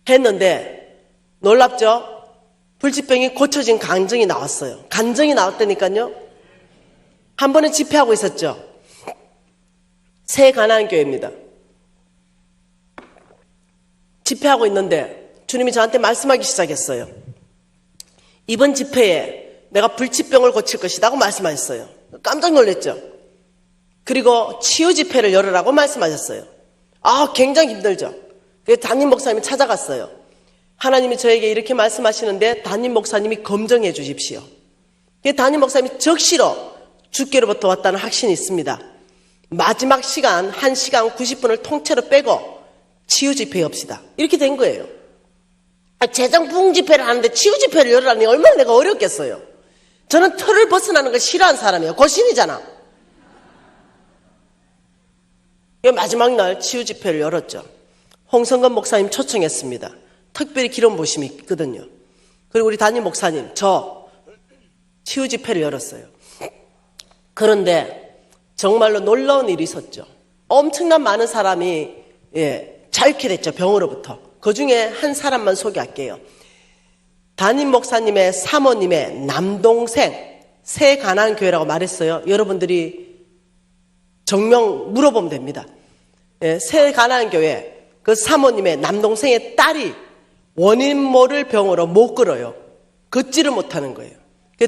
했는데 놀랍죠? 불치병이 고쳐진 간증이 나왔어요. 간증이 나왔다니까요. 한 번은 집회하고 있었죠. 새 가나안교회입니다. 집회하고 있는데 주님이 저한테 말씀하기 시작했어요. 이번 집회에 내가 불치병을 고칠 것이다 고 말씀하셨어요. 깜짝 놀랐죠. 그리고 치유 집회를 열으라고 말씀하셨어요. 굉장히 힘들죠. 그래서 담임 목사님이 찾아갔어요. 하나님이 저에게 이렇게 말씀하시는데 담임 목사님이 검증해 주십시오. 담임 목사님이 적시로 주께로부터 왔다는 확신이 있습니다. 마지막 시간 1시간 90분을 통째로 빼고 치유 집회 엽시다. 이렇게 된 거예요. 재정 부흥 집회를 하는데 치유 집회를 열으라니 얼마나 내가 어렵겠어요. 저는 틀을 벗어나는 걸 싫어하는 사람이에요. 고신이잖아. 마지막 날 치유 집회를 열었죠. 홍성건 목사님 초청했습니다. 특별히 기름 부으심이 있거든요. 그리고 우리 담임 목사님, 저 치유 집회를 열었어요. 그런데 정말로 놀라운 일이 있었죠. 엄청난 많은 사람이 자유케 됐죠. 병으로부터. 그중에 한 사람만 소개할게요. 담임 목사님의 사모님의 남동생 새 가나안교회라고 말했어요. 여러분들이 정명 물어보면 됩니다. 새 가나안교회 그 사모님의 남동생의 딸이 원인 모를 병으로 못 걸어요. 걷지를 못하는 거예요.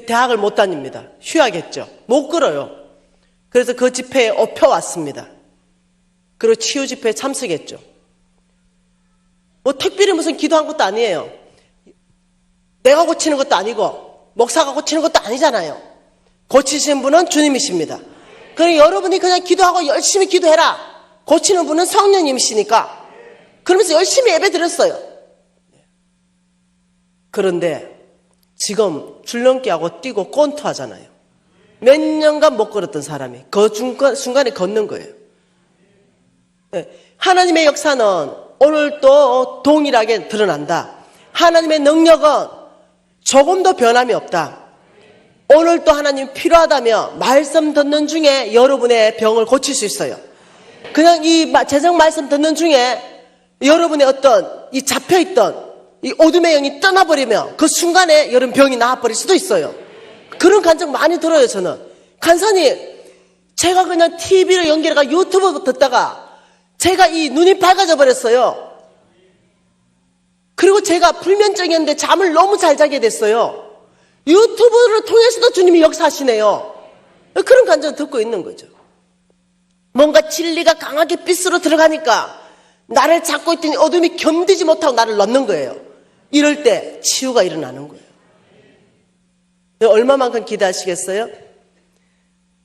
대학을 못 다닙니다. 휴학했죠. 못 걸어요. 그래서 그 집회에 업혀왔습니다. 그리고 치유 집회에 참석했죠. 특별히 무슨 기도한 것도 아니에요. 내가 고치는 것도 아니고 목사가 고치는 것도 아니잖아요. 고치신 분은 주님이십니다. 그러니 여러분이 그냥 기도하고 열심히 기도해라. 고치는 분은 성령님이시니까. 그러면서 열심히 예배 드렸어요. 그런데 지금 줄넘기하고 뛰고 권투하잖아요. 몇 년간 못 걸었던 사람이 그 순간에 걷는 거예요. 하나님의 역사는 오늘 또 동일하게 드러난다. 하나님의 능력은 조금도 변함이 없다. 오늘 또 하나님 필요하다며 말씀 듣는 중에 여러분의 병을 고칠 수 있어요. 그냥 이 재정 말씀 듣는 중에 여러분의 어떤 이 잡혀있던 이 어둠의 영이 떠나버리면 그 순간에 여러분 병이 나아버릴 수도 있어요. 그런 간증 많이 들어요. 저는 간사님, 제가 그냥 TV로 연결해가 유튜브 듣다가 제가 이 눈이 밝아져 버렸어요. 그리고 제가 불면증이었는데 잠을 너무 잘 자게 됐어요. 유튜브를 통해서도 주님이 역사하시네요. 그런 간증을 듣고 있는 거죠. 뭔가 진리가 강하게 빛으로 들어가니까 나를 잡고 있더니 어둠이 견디지 못하고 나를 넣는 거예요. 이럴 때 치유가 일어나는 거예요. 얼마만큼 기대하시겠어요?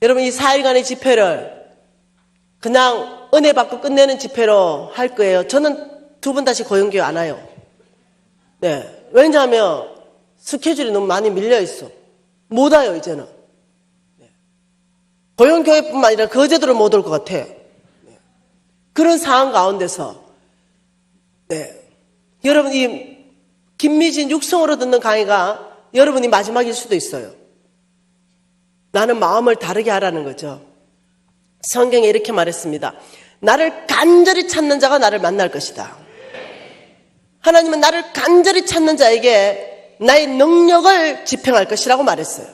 여러분, 이 4일간의 집회를 그냥 은혜 받고 끝내는 집회로 할 거예요. 저는 2번 다시 고용교회 안 와요. 왜냐하면 스케줄이 너무 많이 밀려 있어. 못 와요, 이제는. 고용교회뿐만 아니라 거제도를 못 올 것 같아. 그런 상황 가운데서 여러분, 이 김미진 육성으로 듣는 강의가 여러분이 마지막일 수도 있어요. 나는 마음을 다르게 하라는 거죠. 성경에 이렇게 말했습니다. 나를 간절히 찾는 자가 나를 만날 것이다. 하나님은 나를 간절히 찾는 자에게 나의 능력을 집행할 것이라고 말했어요.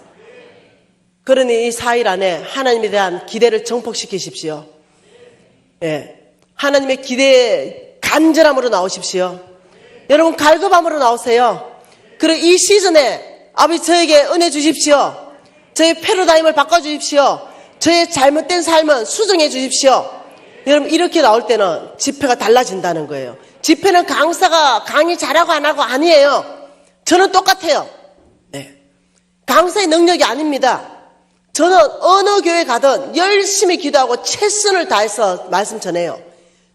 그러니 이 4일 안에 하나님에 대한 기대를 정복시키십시오. 하나님의 기대에 간절함으로 나오십시오. 여러분, 갈급함으로 나오세요. 그리고 이 시즌에 아버지 저에게 은혜 주십시오. 저의 패러다임을 바꿔주십시오. 저의 잘못된 삶은 수정해 주십시오. 여러분, 이렇게 나올 때는 집회가 달라진다는 거예요. 집회는 강사가 강의 잘하고 안 하고 아니에요. 저는 똑같아요. 강사의 능력이 아닙니다. 저는 어느 교회 가든 열심히 기도하고 최선을 다해서 말씀 전해요.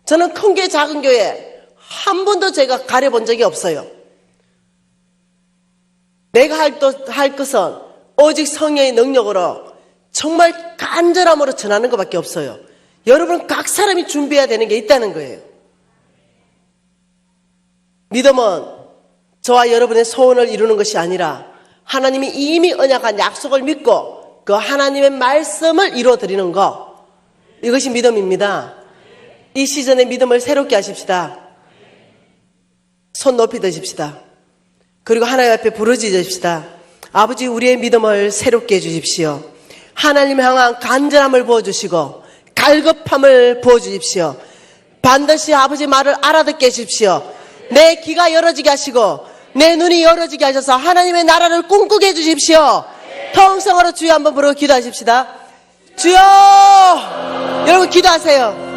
저는 큰 교회 작은 교회 한 번도 제가 가려본 적이 없어요. 내가 할 것은 오직 성령의 능력으로 정말 간절함으로 전하는 것밖에 없어요. 여러분, 각 사람이 준비해야 되는 게 있다는 거예요. 믿음은 저와 여러분의 소원을 이루는 것이 아니라 하나님이 이미 언약한 약속을 믿고 그 하나님의 말씀을 이루어드리는 것, 이것이 믿음입니다. 이 시즌에 믿음을 새롭게 하십시다. 손 높이 드십시다. 그리고 하나님 앞에 부르짖읍시다. 아버지, 우리의 믿음을 새롭게 해주십시오. 하나님 향한 간절함을 부어주시고 갈급함을 부어주십시오. 반드시 아버지 말을 알아듣게 해주십시오. 내 귀가 열어지게 하시고 내 눈이 열어지게 하셔서 하나님의 나라를 꿈꾸게 해주십시오. 통성으로 주여 한번 부르고 기도하십시다. 주여! 여러분 기도하세요.